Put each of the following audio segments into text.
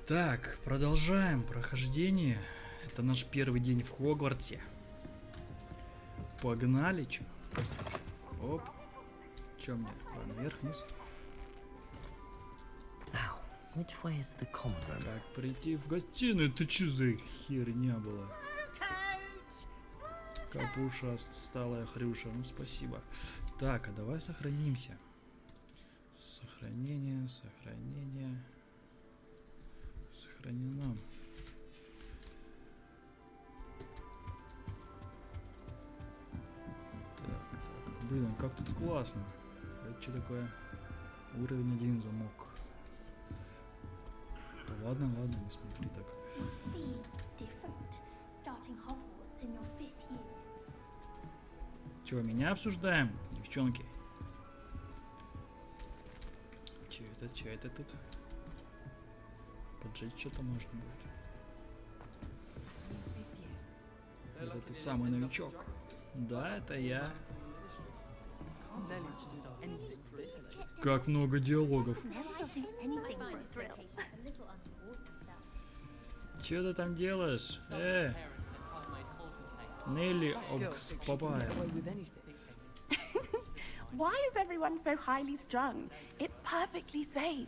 Так, продолжаем прохождение. Это наш первый день в Хогвартсе. Погнали, чё? Оп. Чё мне? Наверх, вниз? Как прийти в гостиную? Ты чё за херня была? Капуша, сталая хрюша. Ну, спасибо. Так, а давай сохранимся. Сохранение. Сохранено. Так. Блин, как тут классно. Это что такое? Уровень 1 замок. Да ладно, не смотри так. Чё, меня обсуждаем, девчонки? Чё это тут? Поджечь что-то можно будет. Это ты самый новичок. Да, это я. Как много диалогов. Чё ты там делаешь? Нелли Окс Папая. Why is everyone so highly strung? It's perfectly safe.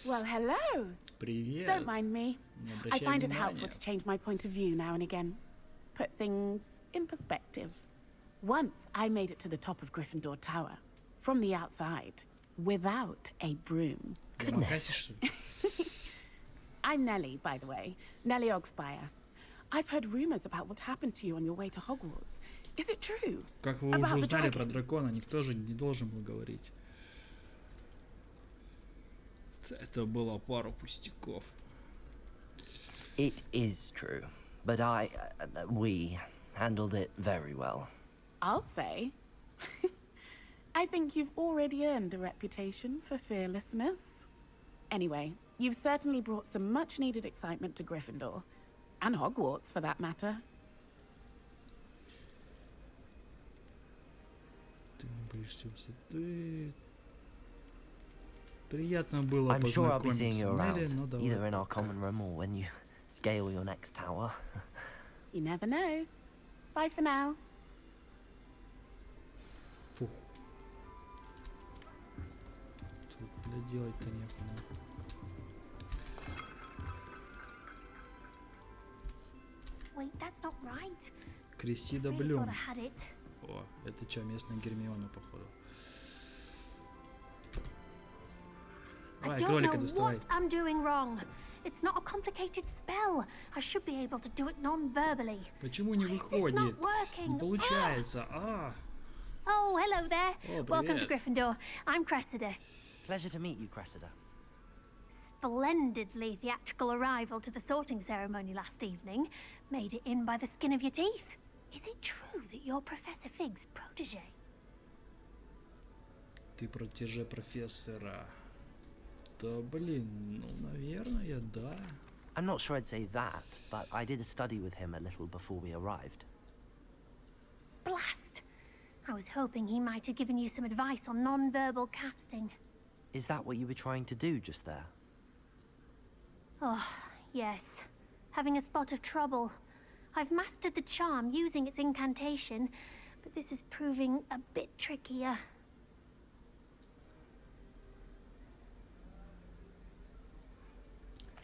Well, hello. Привет. Don't mind me. I find it helpful to change my point of view now and again. Put things in perspective. Once I made it to the top of Gryffindor Tower, from the outside, without a broom. Goodness. I'm Nellie, by the way. Nellie Ogspire. I've heard rumors about what happened to you on your way to Hogwarts. Is it true? Как вы уже узнали про дракона, никто же не должен был говорить. Это было пару пустяков. It is true, but we handled it very well. I'll say. I think you've already earned a reputation for fearlessness. Anyway, you've certainly brought some much-needed excitement to Gryffindor. And Hogwarts, for that matter. Ты не боишься высоты. Приятно было I'm sure I'll be seeing познакомиться, you Нелли, around, но давай either in our пока. common room or when you scale your next tower. You never know. Bye for now. Фух. Тут, блядь, делать-то нехуй. Wait, that's not right. Крисида Really Блюм. thought I had it. О, это что, местная Гермиона, походу. I Давай, don't кролика know доставай. what I'm doing wrong. It's not a complicated spell. I should be able to do it non-verbally. Почему не Why is this выходит? not working? Не получается. А, Oh, hello there. Oh, Welcome to привет. Gryffindor. I'm Cressida. Pleasure to meet you, Cressida. Splendidly theatrical arrival to the sorting ceremony last evening. Made it in by the skin of your teeth. Is it true that you're Professor Fig's protege? ты протеже профессора. Да блин, ну, наверное, да. I'm not sure I'd say that, but I did a study with him a little before we arrived. Blast! I was hoping he might have given you some advice on non-verbal casting. Is that what you were trying to do just there? Oh, yes. Having a spot of trouble. I've mastered the charm using its incantation, but this is proving a bit trickier.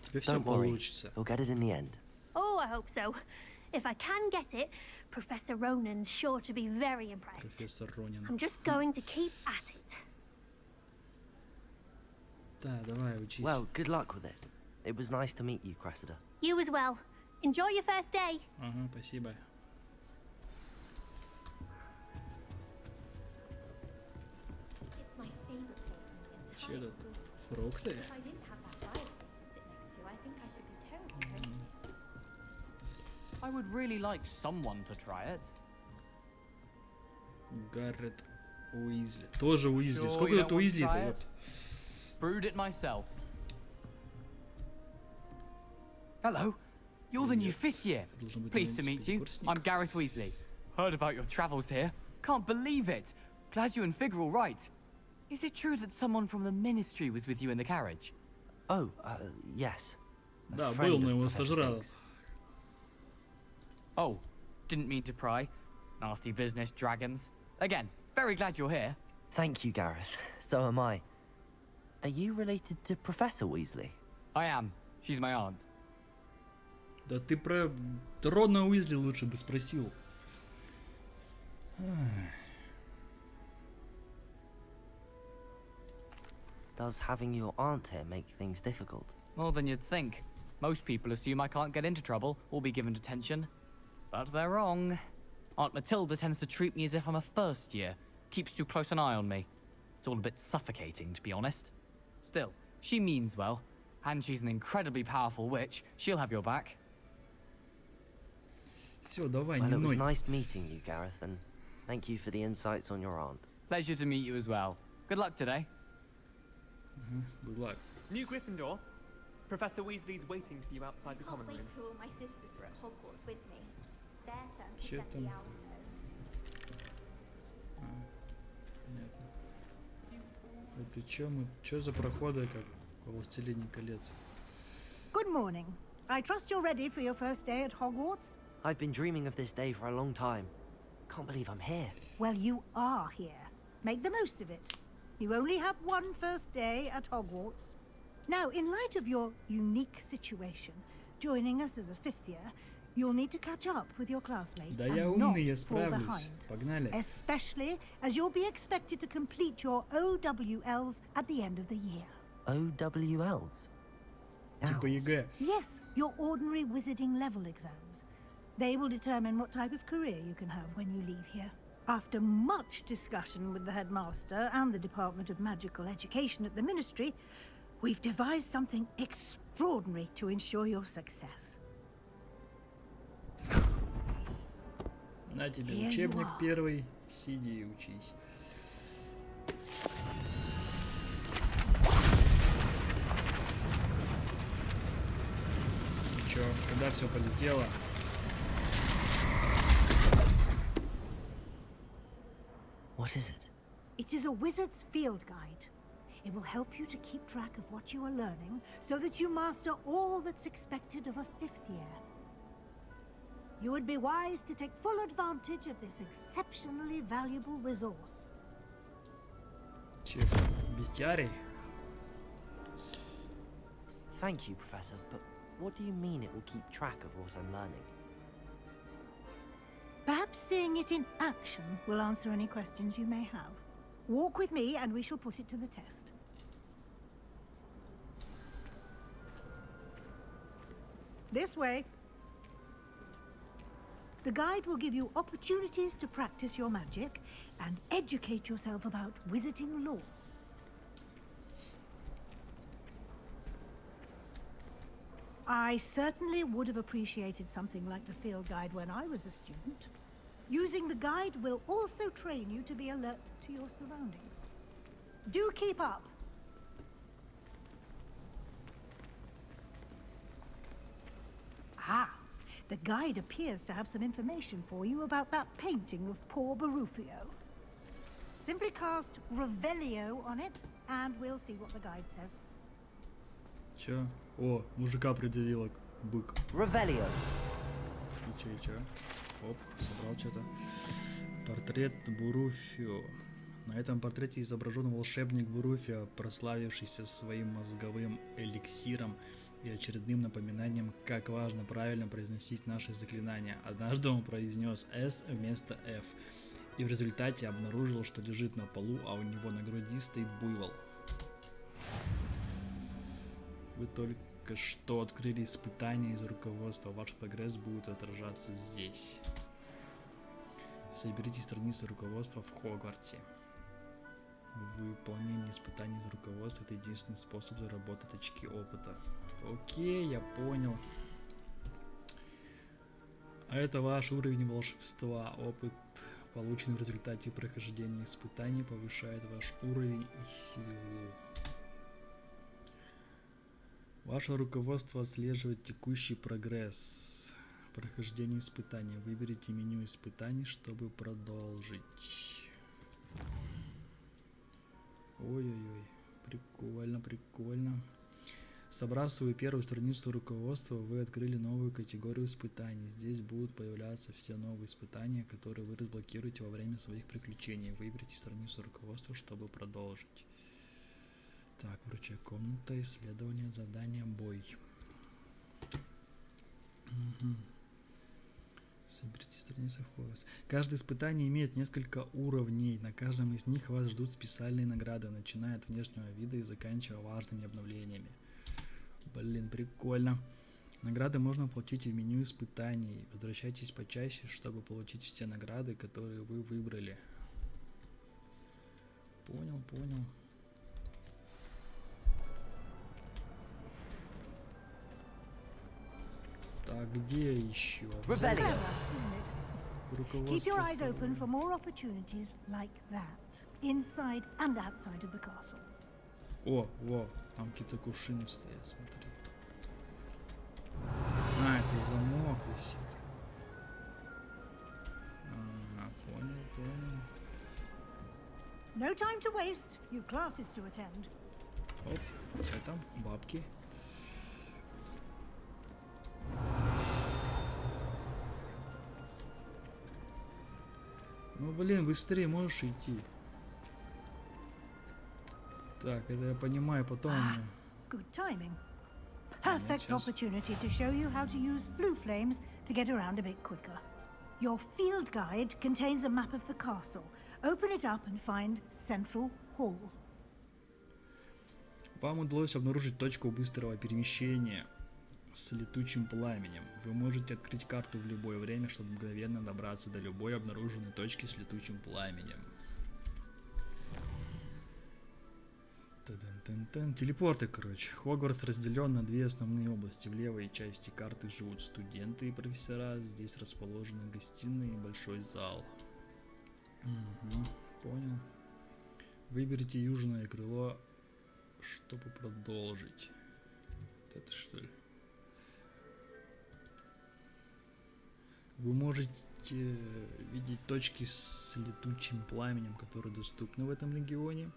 Тебе все Don't worry, получится. you'll get it in the end. Oh, I hope so. If I can get it, Professor Ronan's sure to be very impressed. Профессор Ронин. I'm just going to keep at it. Да, давай, учись. Well, good luck with it. It was nice to meet you, Cressida. You as well. Enjoy your first day. Ага, спасибо. It's my favorite place in the Че entire тут? school. Фрукты? If I didn't have that fireplace to sit next to, I think I should be terribly lonely. I would really like someone to try it. Гаррет Уизли. Тоже Уизли. Sure, Сколько you тут don't want to Уизли-то, try it? ёпт? Brewed it myself. Hello, you're the new fifth year. Должен быть Pleased to meet you. первокурсник. I'm Gareth Weasley. Heard about your travels here. Can't believe it. Glad you and Fig are all right. Is it true that someone from the Ministry was with you in the carriage? Oh, yes. A Да, friend был, но of его Professor сожрал. Fig's. Oh, didn't mean to pry. Nasty business, dragons. Again, very glad you're here. Thank you, Gareth. So am I. Are you related to Professor Weasley? I am. She's my aunt. Да ты про Рона Уизли лучше бы спросил. Does having your aunt here make things difficult? More than you'd think. Most people assume I can't get into trouble or be given detention. But they're wrong. Aunt Matilda tends to treat me as if I'm a first year. Keeps too close an eye on me. It's all a bit suffocating, to be honest. Still, she means well. And she's an incredibly powerful witch. She'll have your back. Все, давай, Well, не it was ной. nice meeting you, Gareth, and thank you for the insights on your aunt. Pleasure to meet you as well. Good luck today. Good luck. New Gryffindor. Professor Weasley's waiting for you outside the Can't common wait room. till all my sisters are at Hogwarts with me. Their turn to Чё send там? me out home. Понятно. Это чё за проходы, как во «Властелине колец»? Good morning. I trust you're ready for your first day at Hogwarts? I've been dreaming of this day for a long time. Can't believe I'm here. Well, you are here. Make the most of it. You only have one first day at Hogwarts. Now, in light of your unique situation, joining us as a fifth year, you'll need to catch up with your classmates Да я and not умный, я fall справлюсь. behind. Погнали. Especially as you'll be expected to complete your OWLs at the end of the year. OWLs? Типа Owls. ЕГЭ. Yes, your ordinary wizarding level exams. They will determine what type of career you can have when you leave here. After much discussion with the headmaster and the Department of Magical Education at the Ministry, we've devised something extraordinary to ensure your success. На тебе Here you учебник are. первый. Сиди и учись. Ну чё, когда все полетело? What is it? It is a wizard's field guide. It will help you to keep track of what you are learning so that you master all that's expected of a fifth year. You would be wise to take full advantage of this exceptionally valuable resource. Че, бестиарий? Thank you, Professor, but what do you mean it will keep track of what I'm learning? Perhaps seeing it in action will answer any questions you may have. Walk with me and we shall put it to the test. This way. The guide will give you opportunities to practice your magic and educate yourself about wizarding lore. I certainly would have appreciated something like the field guide when I was a student. Using the guide will also train you to be alert to your surroundings. Do keep up. Ah, the guide appears to have some information for you about that painting of poor Barufio. Simply cast Revelio on it, and we'll see what the guide says. Чё? О, мужика придавило, бык. Revelio. И чё? Оп, собрал что-то. Портрет Буруфио. На этом портрете изображен волшебник Буруфио, прославившийся своим мозговым эликсиром и очередным напоминанием, как важно правильно произносить наши заклинания. Однажды он произнес «С» вместо «Ф», и в результате обнаружил, что лежит на полу, а у него на груди стоит буйвол. Вы только что открыли испытание из руководства. Ваш прогресс будет отражаться здесь. Соберите страницы руководства в Хогвартсе. Выполнение испытаний из руководства — это единственный способ заработать очки опыта. Окей, я понял. А это ваш уровень волшебства. Опыт, полученный в результате прохождения испытаний, повышает ваш уровень и силу. Ваше руководство отслеживает текущий прогресс. Прохождение испытаний. Выберите меню испытаний, чтобы продолжить. Ой-ой-ой. Прикольно, прикольно. Собрав свою первую страницу руководства, вы открыли новую категорию испытаний. Здесь будут появляться все новые испытания, которые вы разблокируете во время своих приключений. Выберите страницу руководства, чтобы продолжить. Так, вручай комната, исследование, задание, бой. Угу. Соберите страницы в Hogwarts. Каждое испытание имеет несколько уровней. На каждом из них вас ждут специальные награды, начиная от внешнего вида и заканчивая важными обновлениями. Блин, прикольно. Награды можно получить в меню испытаний. Возвращайтесь почаще, чтобы получить все награды, которые вы выбрали. Понял, понял. Так, где еще? Clever, isn't it? Keep your eyes open for more opportunities like that, inside and outside of the castle. О, во, там какие-то кувшины стоят, смотри. А, это замок висит. Понял, понял. No time to waste. You've classes to attend. Оп, что там? Бабки. Ну, блин, быстрее можешь идти. Так, это я понимаю, потом... Good timing. Perfect opportunity to show you how to use flue flames to get around a bit quicker. Your field guide contains a map of the castle. Open it up and find Central Hall. Вам удалось обнаружить точку быстрого перемещения с летучим пламенем. Вы можете открыть карту в любое время, чтобы мгновенно добраться до любой обнаруженной точки с летучим пламенем. Та-дан-тан-тан. Телепорты, короче. Хогвартс разделен на две основные области. В левой части карты живут студенты и профессора. Здесь расположены гостиные и большой зал. Угу, понял. Выберите южное крыло, чтобы продолжить. Это что ли? Вы можете видеть точки с летучим пламенем, которые доступны в этом регионе.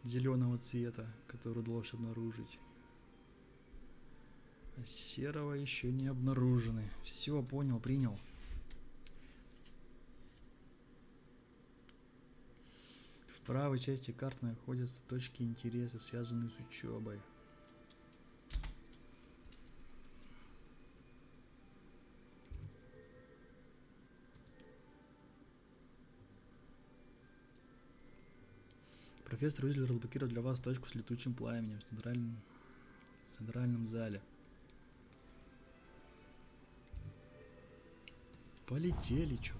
Зеленого цвета, который удалось обнаружить. А серого еще не обнаружены. Все, понял, принял. В правой части карты находятся точки интереса, связанные с учебой. Профессор Уизли разблокировал для вас точку с летучим пламенем в центральном зале. Полетели, чё?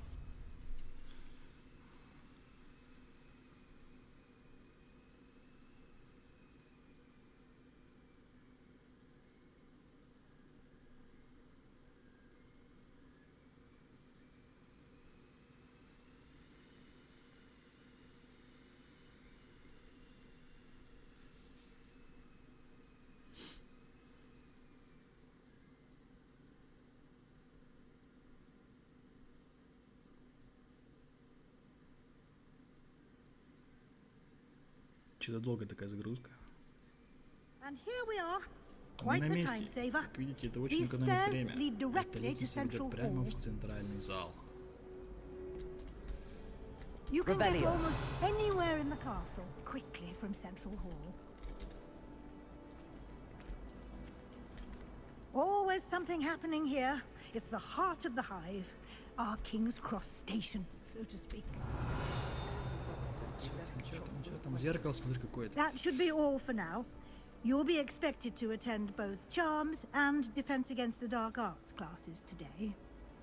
Что-то долгая такая загрузка. And here we are. Мы Quite на the месте. time saver. Как видите, это очень These экономит stairs время. lead Эта directly to лестница ведет Central прямо в Hall. центральный зал. You can get Revelio. almost anywhere in the castle quickly from Central Hall. Always something happening here. It's the heart of the hive. Our King's Cross station, so to speak. Ничего там, зеркало, смотри, какое-то. That should be all for now. You'll be expected to attend both Charms and Defense Against the Dark Arts classes today.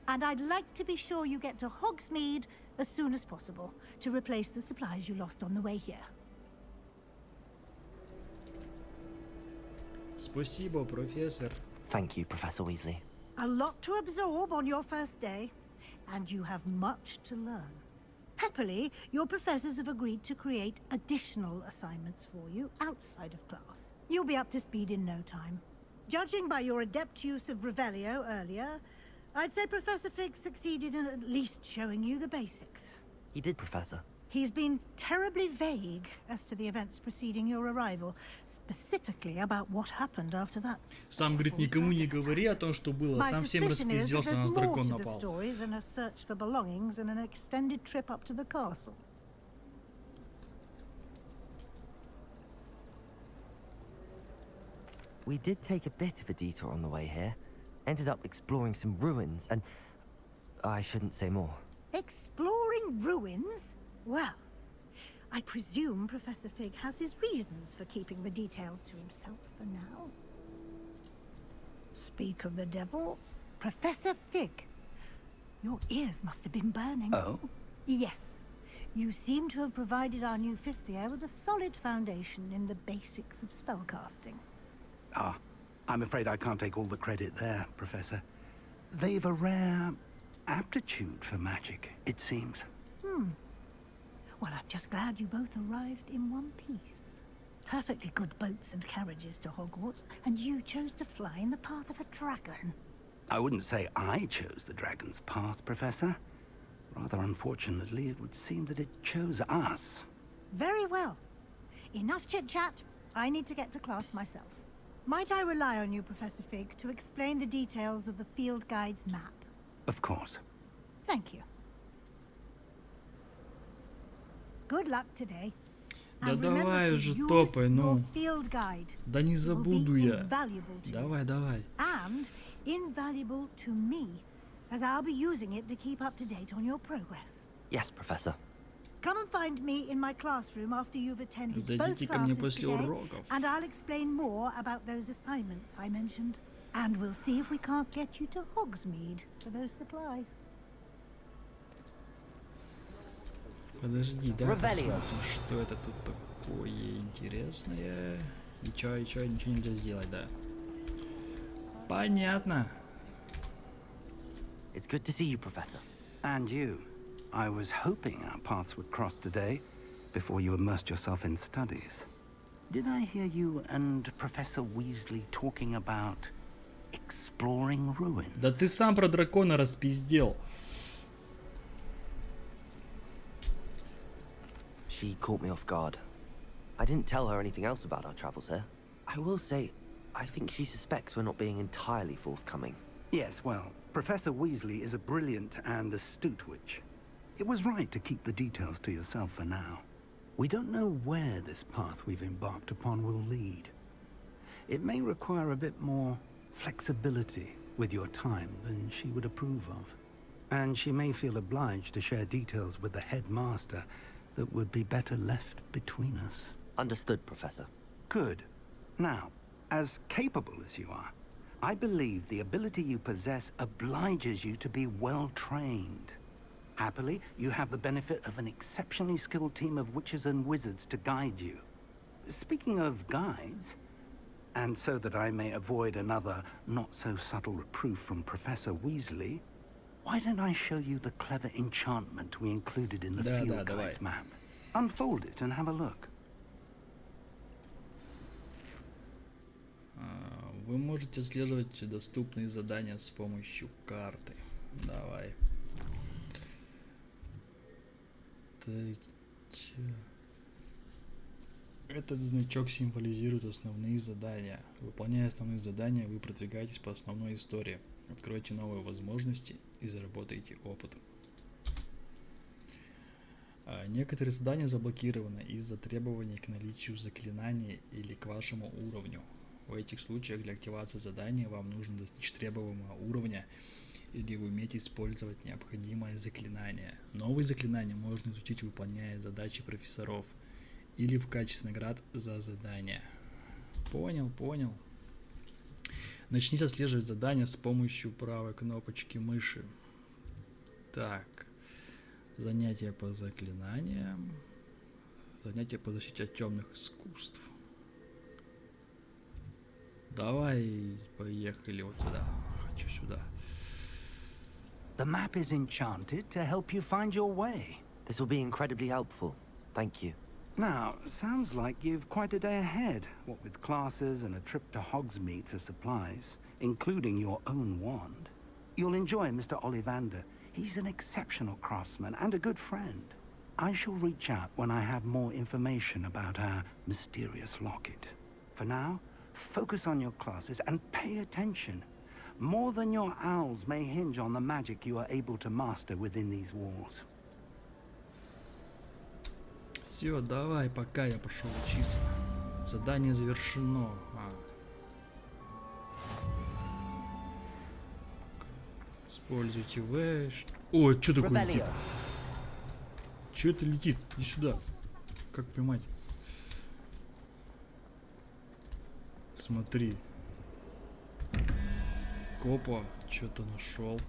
And I'd like to be sure you get to Hogsmeade as soon as possible to replace the supplies you lost on the way here. Спасибо, профессор. Thank you, Professor Weasley. A lot to absorb on your first day, and you have much to learn. Happily, your professors have agreed to create additional assignments for you outside of class. You'll be up to speed in no time. Judging by your adept use of Revelio earlier, I'd say Professor Fig succeeded in at least showing you the basics. He did, Professor. He's been terribly vague as to the events preceding your arrival, specifically about what happened after that. Сам говорит, никому не говори о том, что было. My Сам всем suspicion is распиздел, that что на нас there's more дракон to the напал. story than a search for belongings and an extended trip up to the castle. We did take a bit of a detour on the way here. Ended up exploring some ruins and... I shouldn't say more. Exploring ruins? Well, I presume Professor Fig has his reasons for keeping the details to himself for now. Speak of the devil, Professor Fig. Your ears must have been burning. Oh? Yes. You seem to have provided our new fifth year with a solid foundation in the basics of spellcasting. Ah, I'm afraid I can't take all the credit there, Professor. They've a rare aptitude for magic, it seems. Well, I'm just glad you both arrived in one piece. Perfectly good boats and carriages to Hogwarts, and you chose to fly in the path of a dragon. I wouldn't say I chose the dragon's path, Professor. Rather unfortunately, it would seem that it chose us. Very well. Enough chit-chat. I need to get to class myself. Might I rely on you, Professor Fig, to explain the details of the field guide's map? Of course. Thank you. Good luck today. Да And remember давай to уже use топай, your ну. field guide. Да не It will забуду be я. invaluable to you. Давай, давай. And invaluable to me, as I'll be using it to keep up to date on your progress. Yes, Professor. Come and find me in my classroom after you've attended both Зайдите ко мне classes после today, уроков. and I'll explain more about those assignments I mentioned. And we'll see if we can't get you to Hogsmeade for those supplies. Подожди, да, Ревелио. посмотрим, что это тут такое интересное. И чё, ничего нельзя сделать, да. Понятно. It's good to see you, Professor. And you. I was hoping our paths would cross today, before you immersed yourself in studies. Did I hear you and Professor Weasley talking about exploring ruins? Да ты сам про дракона распиздел. She caught me off guard. I didn't tell her anything else about our travels here. I will say, I think she suspects we're not being entirely forthcoming. Yes, well, Professor Weasley is a brilliant and astute witch. It was right to keep the details to yourself for now. We don't know where this path we've embarked upon will lead. It may require a bit more flexibility with your time than she would approve of. And she may feel obliged to share details with the headmaster that would be better left between us. Understood, Professor. Good. Now, as capable as you are, I believe the ability you possess obliges you to be well trained. Happily, you have the benefit of an exceptionally skilled team of witches and wizards to guide you. Speaking of guides, and so that I may avoid another not-so-subtle reproof from Professor Weasley, why don't I show you the clever enchantment we included in the field guide's map? Unfold it and have a look. Вы можете отслеживать доступные задания с помощью карты. Давай. Так. Этот значок символизирует основные задания. Выполняя основные задания, вы продвигаетесь по основной истории, откроете новые возможности и заработаете опыт. Некоторые задания заблокированы из-за требований к наличию заклинания или к вашему уровню. В этих случаях для активации задания вам нужно достичь требуемого уровня или вы умеете использовать необходимое заклинание. Новые заклинания можно изучить, выполняя задачи профессоров или в качестве наград за задания. Понял. Начните отслеживать задания с помощью правой кнопочки мыши. Так. Занятия по заклинаниям. Занятия по защите от темных искусств. Давай, поехали вот сюда. Хочу сюда. The map is enchanted to help you find your way. This will be incredibly helpful. Thank you. Now, sounds like you've quite a day ahead, what with classes and a trip to Hogsmeade for supplies, including your own wand. You'll enjoy Mr. Ollivander. He's an exceptional craftsman and a good friend. I shall reach out when I have more information about our mysterious locket. For now, focus on your classes and pay attention. More than your owls may hinge on the magic you are able to master within these walls. Все, давай, пока я пошел учиться. Задание завершено. Используйте вэш. О, что такое летит? Что это летит? Иди сюда. Как поймать? Смотри. Копа, что-то нашел.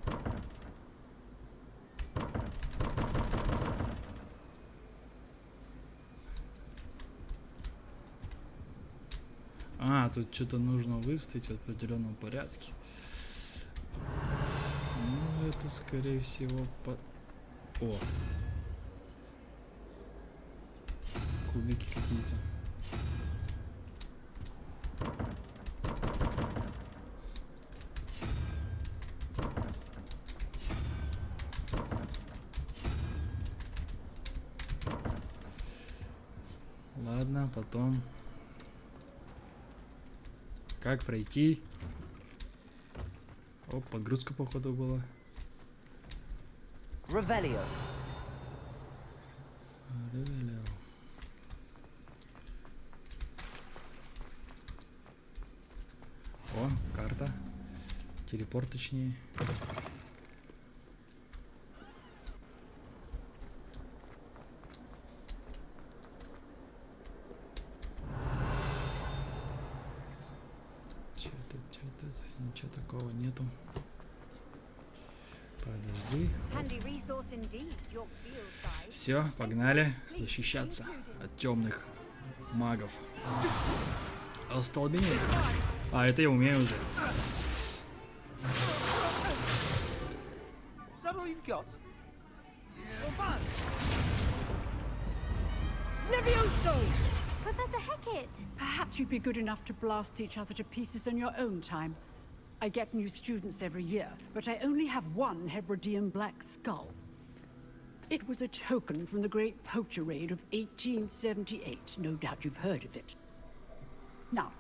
А, тут что-то нужно выставить в определенном порядке. Ну, это скорее всего по... О! Кубики какие-то. Ладно, потом. Как пройти? О, подгрузка походу была. Revelio. Ревелио. О, карта. Телепорт точнее. Ничего такого нету. Подожди. Все, погнали защищаться от темных магов. Остолбенение. А, это я умею уже. Professor Hecat! Perhaps you'd be good enough to blast each other to pieces on your own time. I get new students every year, but I only have one Hebridean black skull. It was a token from the Great Poacher Raid of 1878. No doubt you've heard of it. Now,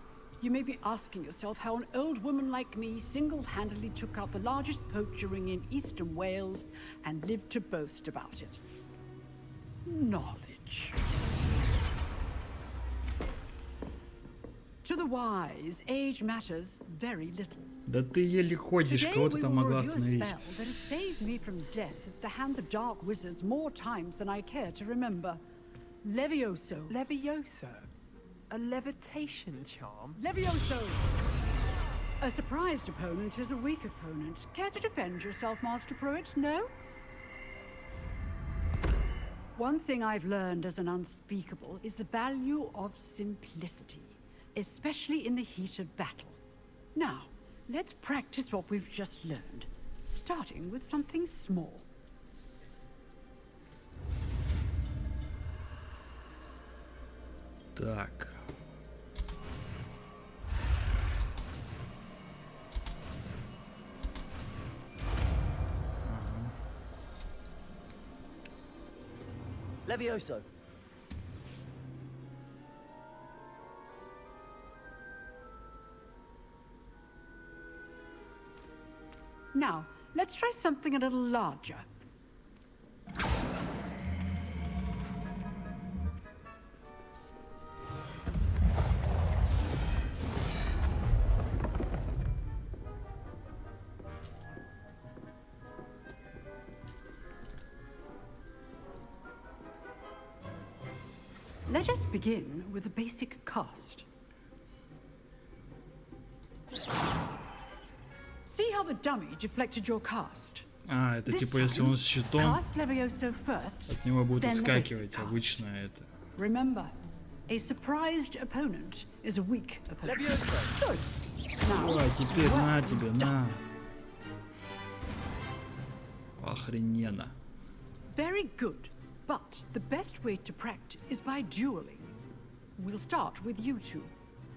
you may be asking yourself how an old woman like me single-handedly took out the largest poacher ring in eastern Wales and lived to boast about it. Knowledge. To the wise, age matters very little. Да ты еле ходишь, кого ты там могла остановить? That has saved me from death at the hands of dark wizards more times than I care to remember. Levioso. Levioso? A levitation charm? Levioso! A surprised opponent is a weak opponent. Care to defend yourself, Master Pruitt? No? One thing I've learned as an unspeakable is the value of simplicity, especially in the heat of battle. Now, let's practice what we've just learned, starting with something small. Так. Levioso. Now, let's try something a little larger. Let us begin with a basic cast. See how the dummy deflected your cast? А, это типа если он с щитом, от него будет отскакивать обычно это. Remember, a surprised opponent is a weak opponent. Все, теперь на тебе, на. Охрененно. Very good, but the best way to practice is by dueling. We'll start with you two.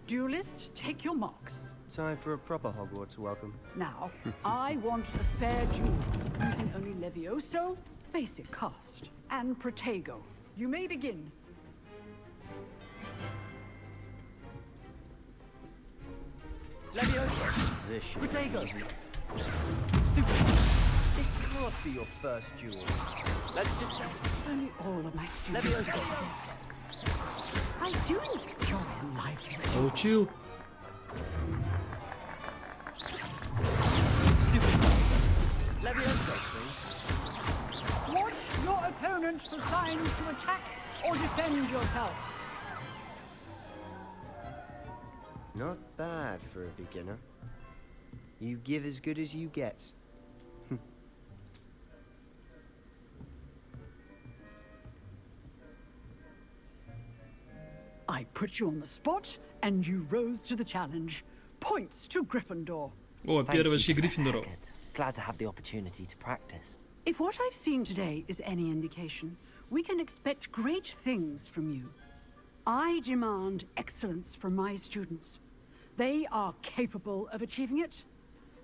Duelists, take your marks. Time for a proper Hogwarts welcome. Now, I want a fair duel, using only Levioso, basic cast. And Protego, you may begin. Levioso! This should be Protego! easy. Stupid! This can't be your first duel. Let's just say... Only all of my students. Levioso! I do enjoy a lively. Получил. Stupid! Levioso, please. Watch your opponent for signs to attack or defend yourself. Not bad for a beginner. You give as good as you get. I put you on the spot, and you rose to the challenge. Points to Gryffindor. О, Thank первый you, очки Professor Гриффиндору. Hackett. Glad to have the opportunity to practice. If what I've seen today is any indication, we can expect great things from you. I demand excellence from my students. They are capable of achieving it,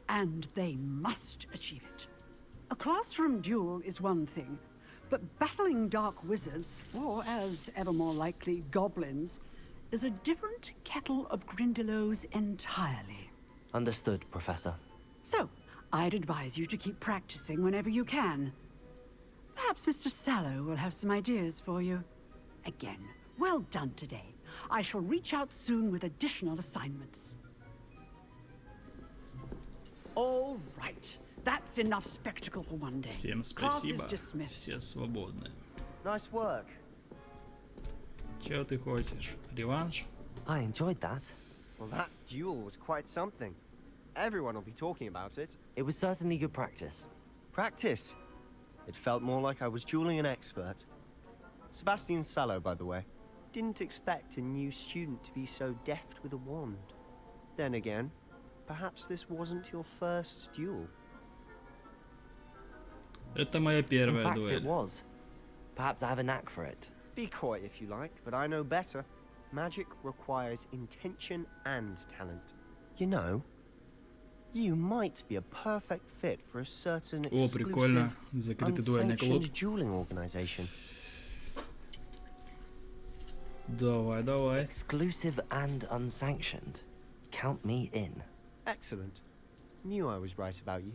and they must achieve it. A classroom duel is one thing, but battling dark wizards, or as ever more likely, goblins, is a different kettle of Grindylows entirely. Understood, Professor. So, I'd advise you to keep practicing whenever you can. Perhaps Mr. Sallow will have some ideas for you. Again, well done today. I shall reach out soon with additional assignments. All right. That's enough spectacle for one day. Всем Class is спасибо. dismissed. Все свободны. Nice work. Чего ты хочешь? Реванш? I enjoyed that. Well, that duel was quite something. Everyone will be talking about it. It was certainly good practice. Practice? It felt more like I was dueling an expert. Sebastian Sallow, by the way. Didn't expect a new student to be so deft with a wand. Then again, perhaps this wasn't your first duel. Это моя In первая fact, it дуэль. was. Perhaps I have a knack for it. Be coy if you like, but I know better. Magic requires intention and talent. You know, you might be a perfect fit for a certain О, прикольно. exclusive, Закрытый дуэльный клуб. unsanctioned dueling organization. Давай, давай. Exclusive and unsanctioned. Count me in. Excellent. Knew I was right about you.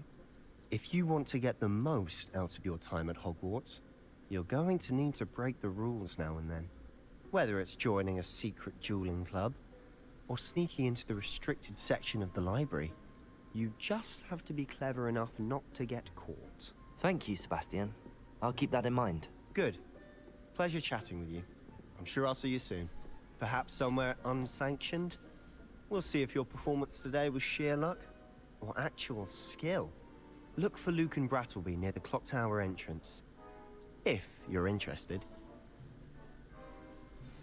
If you want to get the most out of your time at Hogwarts, you're going to need to break the rules now and then. Whether it's joining a secret dueling club, or sneaking into the restricted section of the library, you just have to be clever enough not to get caught. Thank you, Sebastian. I'll keep that in mind. Good. Pleasure chatting with you. I'm sure I'll see you soon. Perhaps somewhere unsanctioned? We'll see if your performance today was sheer luck, or actual skill. Look for Luke and Brattleby near the clock tower entrance. If you're interested.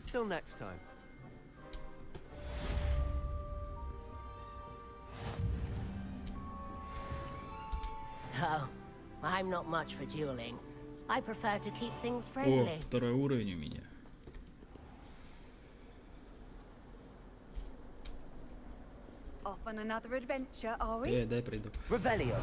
Till next time. Oh, I'm not much for dueling. I prefer to keep things О, friendly. второй уровень у меня. Off on another adventure, are we? Дай пройду. Revelio.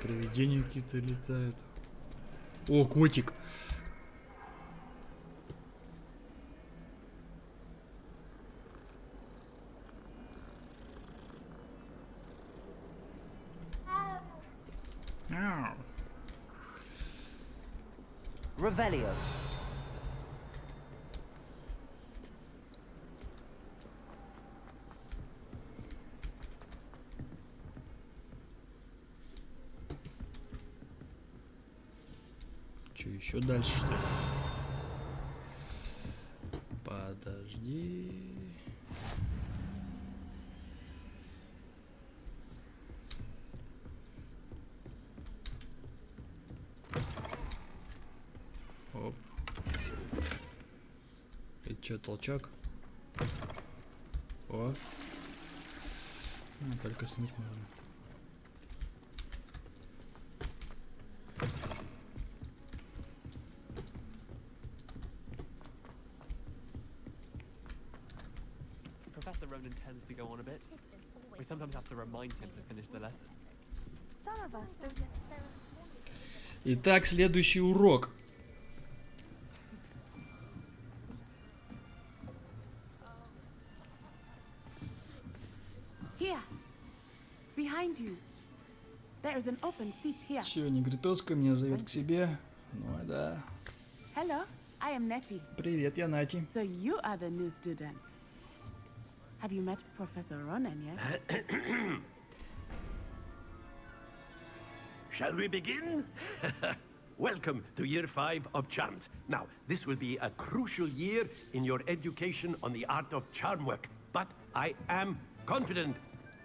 Привидения какие-то летают. О, котик. Мяу. Revelio. Че, еще дальше, что ли? Подожди. Че, толчок? О. Ну, только смыть можно. Professor Ronan tends to go on a bit. We sometimes have to remind him to finish the lesson. Some of us don't necessarily. Итак, следующий урок. Here, behind you. There is an open seat here. Все, негритоска меня зовет к себе. Ну да. Hello, I am Nettie. Привет, я Нати. So you are the new student. Have you met Professor Ronan yet? Shall we begin? Welcome to Year 5 of Charms. Now, this will be a crucial year in your education on the art of charm work. But I am confident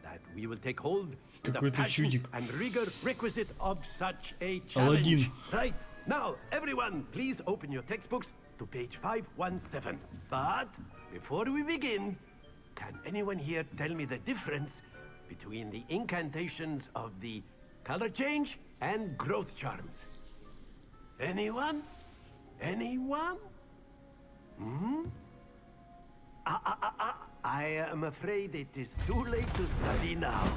that we will take hold with the passion and rigor requisite of such a challenge. Aladdin. Right. Now, everyone, please open your textbooks to page 517. But before we begin, can anyone here tell me the difference between the incantations of the color change and growth charms? Anyone? Anyone? Hmm? I am afraid it is too late to study now.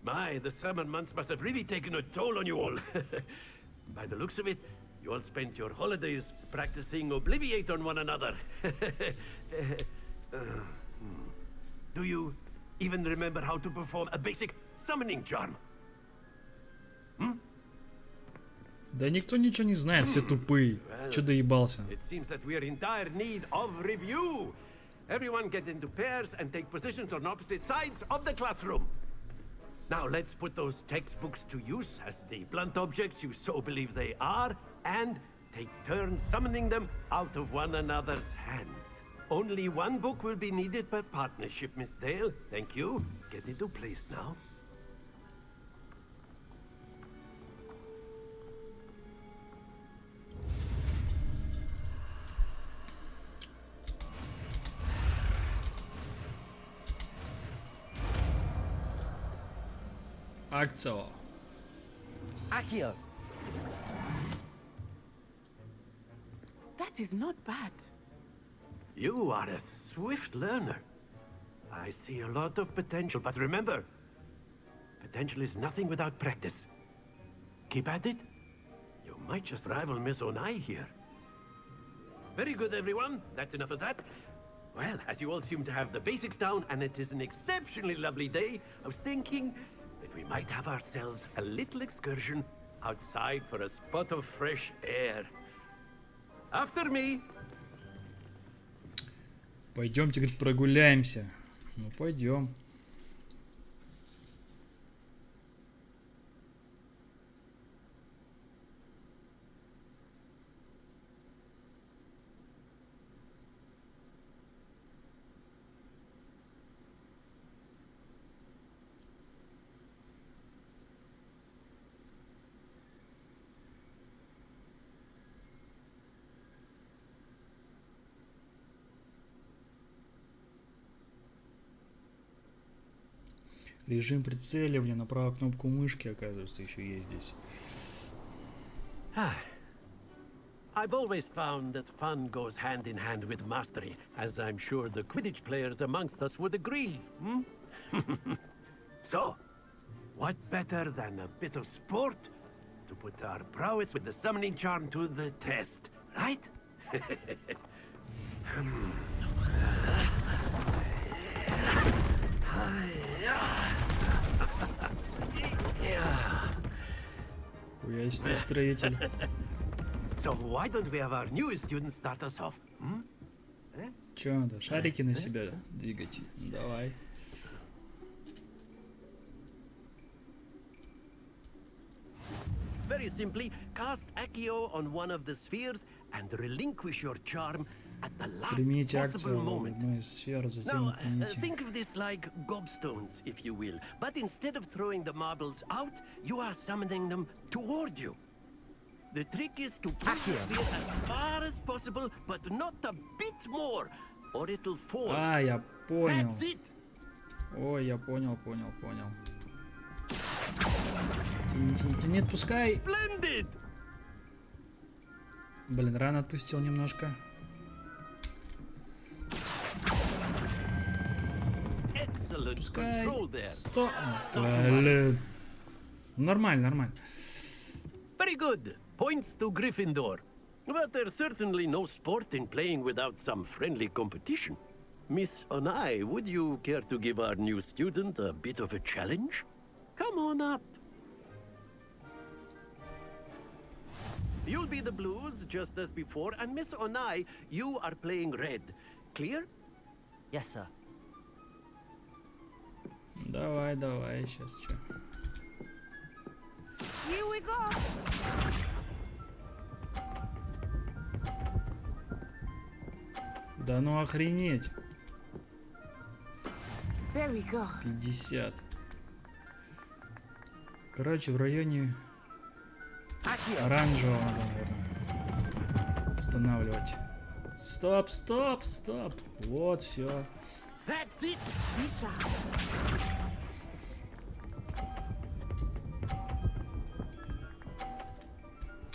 My, the summer months must have really taken a toll on you all. By the looks of it, you all spent your holidays practicing Obliviate on one another. Do you even remember how to perform a basic summoning charm? Да никто ничего не знает, все тупые. Че доебался? It seems that we are in dire need of review. Everyone get into pairs and take positions on opposite sides of the classroom. Now let's put those textbooks to use as the blunt objects you so believe they are, and take turns summoning them out of one another's hands. Only one book will be needed per partnership, Miss Dale. Thank you. Get into place now. Акцио. Accio. That is not bad. You are a swift learner. I see a lot of potential, but remember, potential is nothing without practice. Keep at it. You might just rival Miss Onai here. Very good, everyone. That's enough of that. Well, as you all seem to have the basics down, and it is an exceptionally lovely day, I was thinking that we might have ourselves a little excursion outside for a spot of fresh air. After me. Пойдемте, говорит, прогуляемся. Ну, пойдем. Режим прицеливания на правую кнопку мышки, оказывается, еще есть здесь. I've always found that fun goes hand in hand with mastery, as I'm sure the Quidditch players amongst us would agree. So, what better than a bit of sport to put our prowess with the summoning charm to the test, right? Хуя себе строитель. So why don't we have our newest student start us off? Че надо? Шарики на себя двигать? Давай. Very simply, cast Accio on one of the spheres and relinquish your charm at the last Примените possible акцию в moment. одной из сфер, затем Now, отмените. think of this like gobstones, if you will. But instead of throwing the marbles out, you are summoning them toward you. The trick is to push the sphere as far as possible, but not a bit more, or it'll fall. А, я понял. That's it. Ой, я понял. Не отпускай. Splendid. Блин, рано отпустил немножко. Excellent Пускай. control there. Стоп. Блин. Нормально. Very good. Points to Gryffindor. But there's certainly no sport in playing without some friendly competition. Miss Onai, would you care to give our new student a bit of a challenge? Come on up. You'll be the blues, just as before, and Miss Onai, you are playing red. Clear? Yes, sir. Давай, сейчас что. Here we go. Да ну охренеть. There we go. 50. Короче, в районе оранжевого надо, наверное, останавливать. Стоп. Вот, все. That's it. Misha.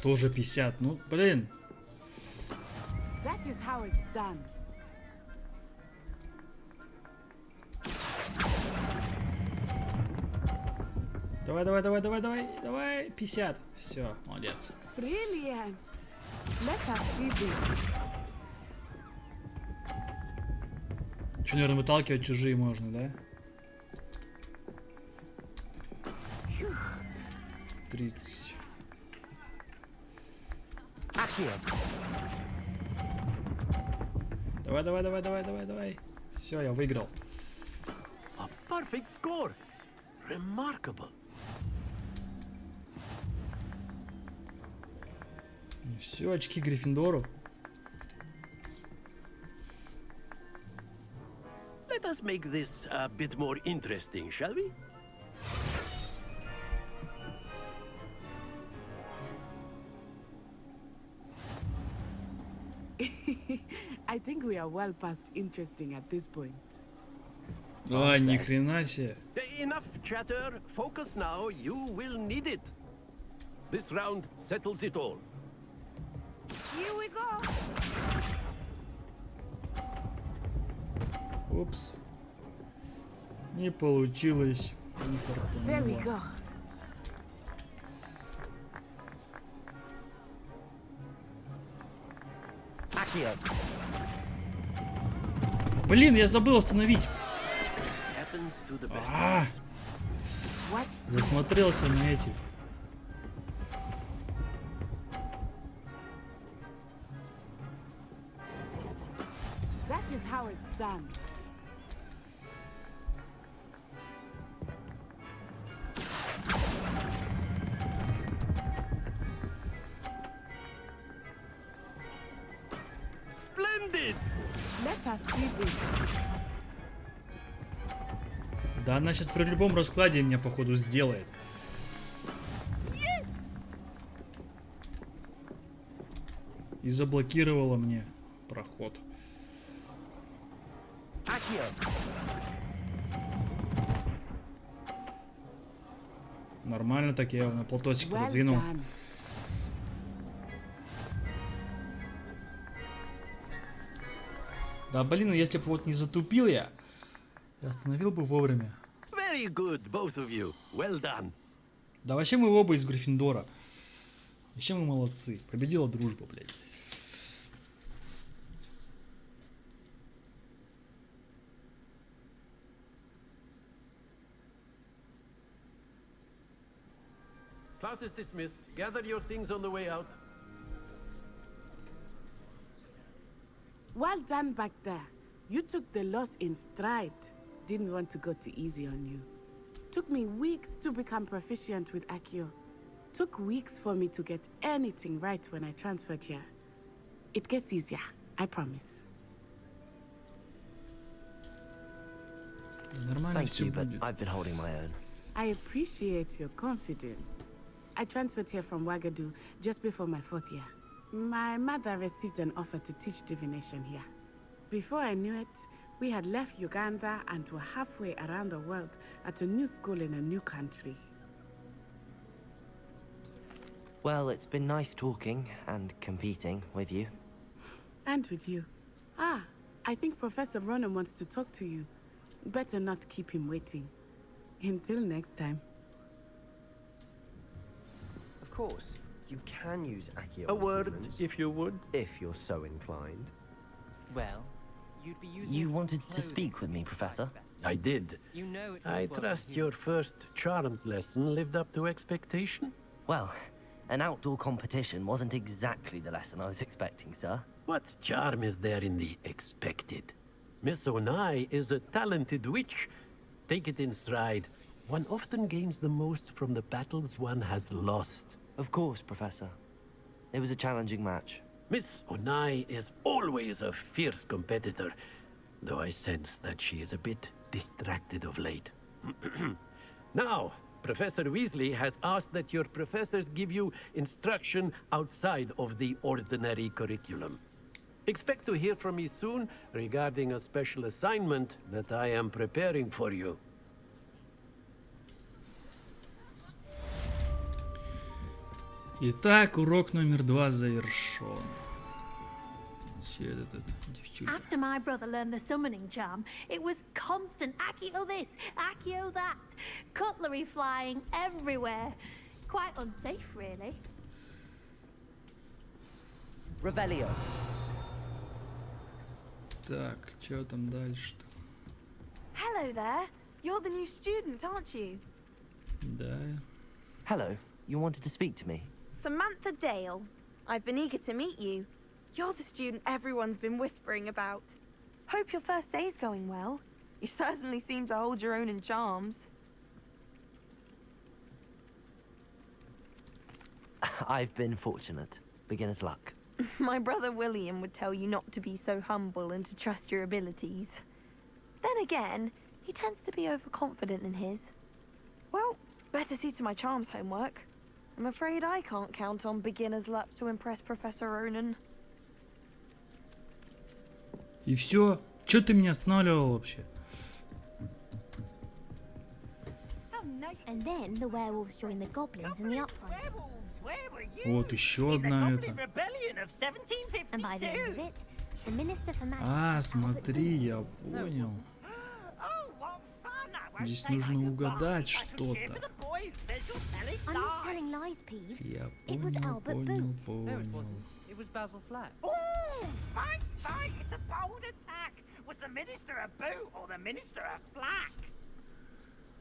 Тоже 50. Ну, блин. That is how it's done. Давай. 50. Все, молодец. Brilliant. Let us see this. Что, наверное, выталкивать чужие можно, да? 30. Давай. Все, я выиграл. A perfect score. Remarkable. Все, очки Гриффиндору. Let us make this a bit more interesting, shall we? I think we are well past interesting at this point. А, ни хрена себе. Enough chatter. Focus now. You will need it. This round settles it all. Here we go. Упс. Не получилось. Не There we фартануло. go. Блин, я забыл остановить. Happens to the best. А, засмотрелся на эти. That is how it's done. Splendid. Let us see this. Да она сейчас при любом раскладе меня, походу, сделает. Yes! И заблокировала мне проход. Нормально так, я его на полтосик Well пододвинул. done. Да блин, если бы вот не затупил я остановил бы вовремя. Very good, both of you. Well done. Да вообще мы оба из Гриффиндора. Вообще мы молодцы. Победила дружба, блядь. Class is dismissed. Gather your things on the way out. Well done back there. You took the loss in stride. Didn't want to go too easy on you. Took me weeks to become proficient with Accio. Took weeks for me to get anything right when I transferred here. It gets easier, I promise. Нормально Thank все you, but будет. I've been holding my own. I appreciate your confidence. I transferred here from Wagadu just before my 4th year. My mother received an offer to teach divination here. Before I knew it, we had left Uganda and were halfway around the world at a new school in a new country. Well, it's been nice talking and competing with you. And with you. Ah, I think Professor Ronan wants to talk to you. Better not keep him waiting. Until next time. Of course, you can use Accio. A word, if you would. If you're so inclined. Well, you'd be using You wanted to speak with me, Professor? I did. You know it I trust your first charms lesson lived up to expectation? Well, an outdoor competition wasn't exactly the lesson I was expecting, sir. What charm is there in the expected? Miss Onai is a talented witch. Take it in stride. One often gains the most from the battles one has lost. Of course, Professor. It was a challenging match. Miss Onai is always a fierce competitor, though I sense that she is a bit distracted of late. Now, Professor Weasley has asked that your professors give you instruction outside of the ordinary curriculum. Expect to hear from me soon regarding a special assignment that I am preparing for you. Итак, урок номер 2 завершен. Че это тут, девчуля? After my brother learned the summoning charm, it was constant Accio this, Accio that. Cutlery flying everywhere. Quite unsafe, really. Revelio. Так, что там дальше-то? Hello there. You're the new student, aren't you? Да. Hello, you wanted to speak to me? Samantha Dale. I've been eager to meet you. You're the student everyone's been whispering about. Hope your first day's going well. You certainly seem to hold your own in charms. I've been fortunate. Beginner's luck. My brother William would tell you not to be so humble and to trust your abilities. Then again, he tends to be overconfident in his. Well, better see to my charms homework. I'm afraid I can't count on beginner's luck to impress Professor Ronan. И все? Че ты меня останавливал вообще? And then the werewolves joined the goblins in the uprising. Вот еще одна это. And by the end of it, the minister for magic. А, смотри, я понял. Здесь нужно угадать что-то. I'm not telling lies, Peeves. Я It was понял, Albert понял, Boot. понял. It was Basil Flat. Oh, fight, fight! It's a bold attack! Was the minister a boot or the minister a flack?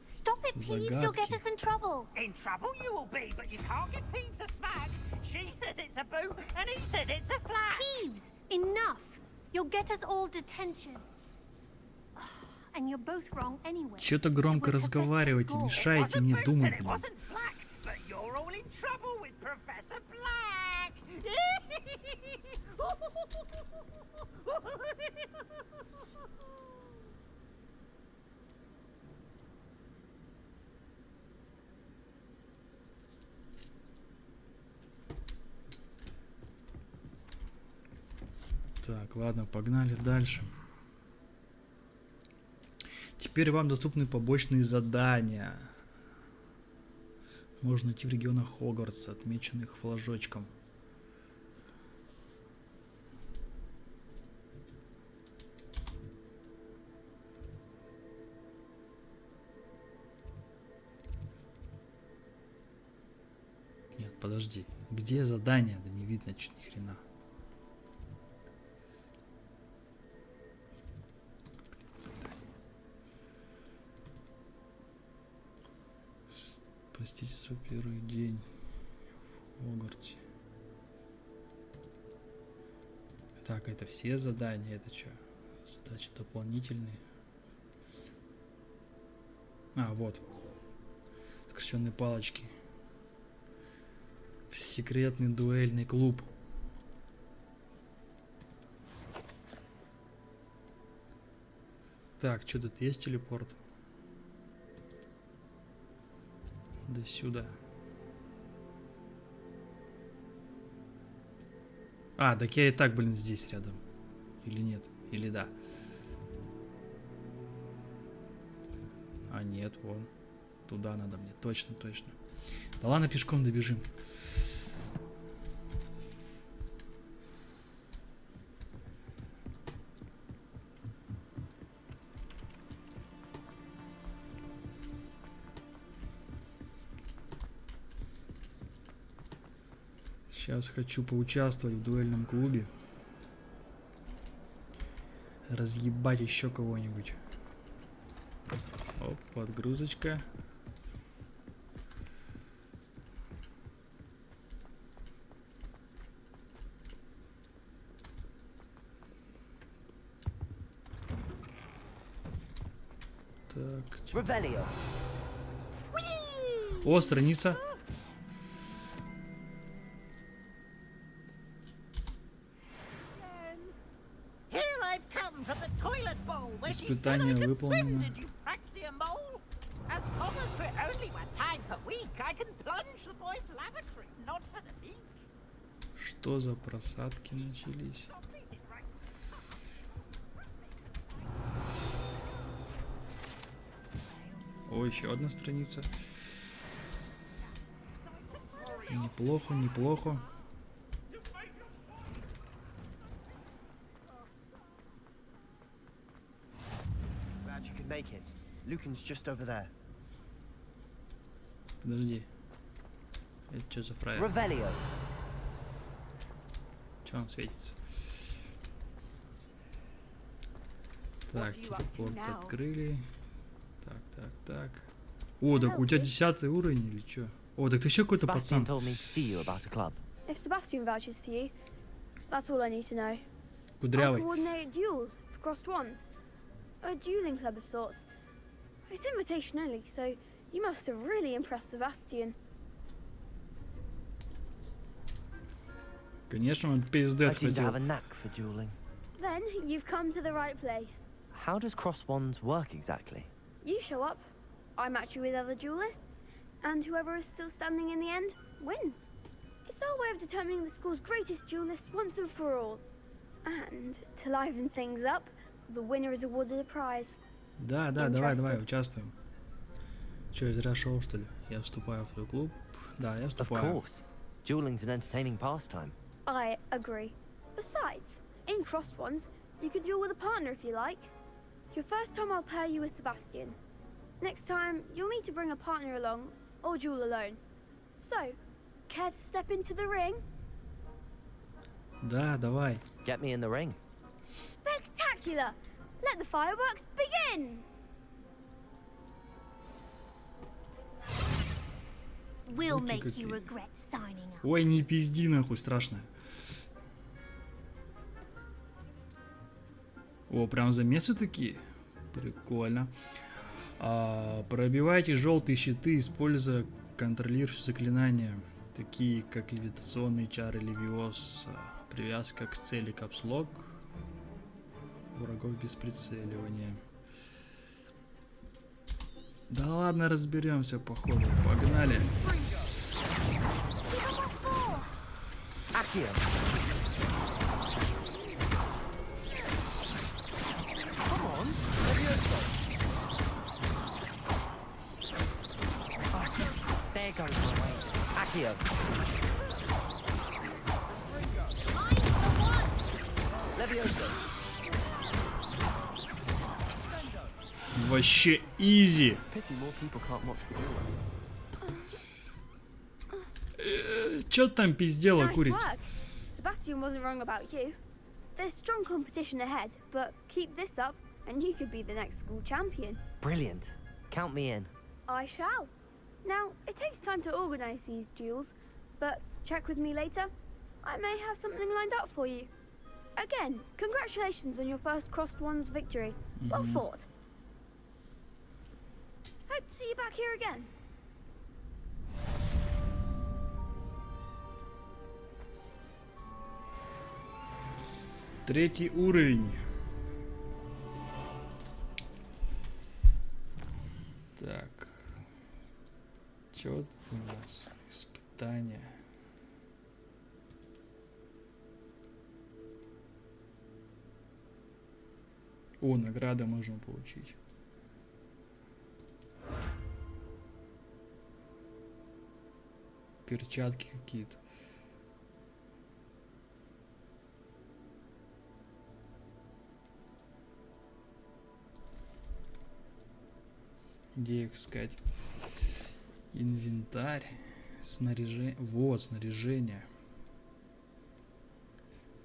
Stop it, Peeves. You'll get us in trouble. In trouble you will be, but you can't get Peeves a smack. She says it's a boot and he says it's a flack. Peeves, enough. You'll get us all detention. And you're both wrong anyway. Че-то громко разговаривайте, мешаете мне думать, блин. But you're all in trouble with Professor Black. Так, ладно, погнали дальше. Теперь вам доступны побочные задания. Можно найти в регионах Хогвартса, отмеченных флажочком. Нет, подожди. Где задание? Да не видно, чуть ни хрена. Простите свой первый день в Хогвартсе. Так, это все задания, это что? Задачи дополнительные. А, вот. Скрещенные палочки. В секретный дуэльный клуб. Так, что тут есть телепорт? До сюда. А, так я и так, блин, здесь рядом. Или нет? Или да? А нет, вон. Туда надо мне. Точно, точно. Да ладно, пешком добежим. Сейчас хочу поучаствовать в дуэльном клубе. Разъебать еще кого-нибудь. Оп, подгрузочка. Так. О, страница. Испытание выполнено. As long as for only 1 time per week, I can plunge the boys' lavatory, not for the beach. Что за просадки начались? О, еще одна страница. Неплохо, неплохо. Glad you could make it. Lucan's just over there. Подожди. Это что за фраер? Че он светится? Так, телепорт открыли. Так, так, так. О, так у тебя 10 уровень или что? О, так ты еще какой-то пацан. If Sebastian vouches for you, that's all I need to know. Кудрявый. I'll coordinate duels for crossed ones. A dueling club of sorts. It's invitation only, so you must have really impressed Sebastian. Конечно, он пиздец ходил. Then you've come to the right place. How does cross wands work exactly? You show up, I match you with other duelists, and whoever is still standing in the end wins. It's our way of determining the school's greatest duelist once and for all. And to liven things up, the winner is awarded a prize. Да, давай, участвуем. Че, я зря шел, что ли? Я вступаю в твой клуб. Да, я вступаю. Of course. Dueling's an entertaining pastime. I agree. Besides, in crossed ones, you could duel with a partner if you like. Your first time I'll pair you with Sebastian. Next time, you'll need to bring a partner along, or duel alone. So, care to step into the ring? Да, давай. Get me in the ring. Spectacular! Let the fireworks begin! We'll make you regret signing up. Ой, не пизди нахуй, страшно. О, прям замесы такие? Прикольно. Пробивайте желтые щиты, используя контролирующие заклинания, такие как левитационные чары Левиоса, привязка к цели капслок, врагов без прицеливания. Да ладно, разберемся по ходу. Погнали. There goes my way. Accio. Levioso. Вообще изи. Pity more people can't watch the duel. Чё ты там пиздела, Nice курица? work. Sebastian wasn't wrong about you. There's strong competition ahead, but keep this up and you could be the next school champion. Brilliant. Count me in. I shall. Now, it takes time to organize these duels, but check with me later. I may have something lined up for you. Again, congratulations on your first crossed ones victory. Well fought. Hope to see you back here again. Третий уровень. Так. Чё тут у нас? Испытания. О, награды можно получить. Перчатки какие-то. Где их искать? Инвентарь. Снаряжение. Вот, снаряжение.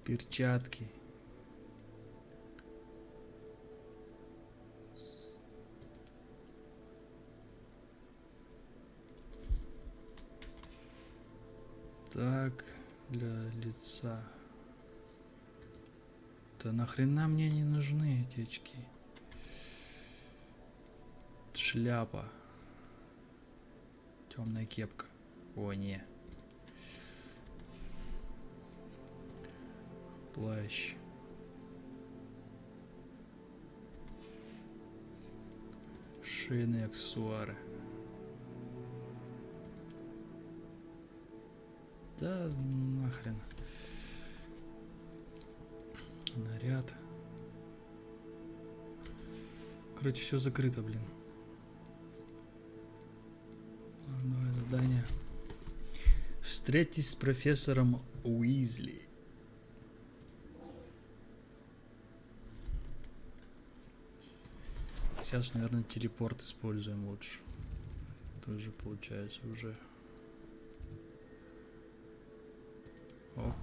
Перчатки. Так, для лица. Да нахрена мне не нужны эти очки? Шляпа. Темная кепка. О, не. Плащ. Шейные аксессуары. Да нахрен. Наряд. Короче, все закрыто, блин. Новое задание. Встретитесь с профессором Уизли. Сейчас, наверное, телепорт используем лучше. Тоже получается уже. О.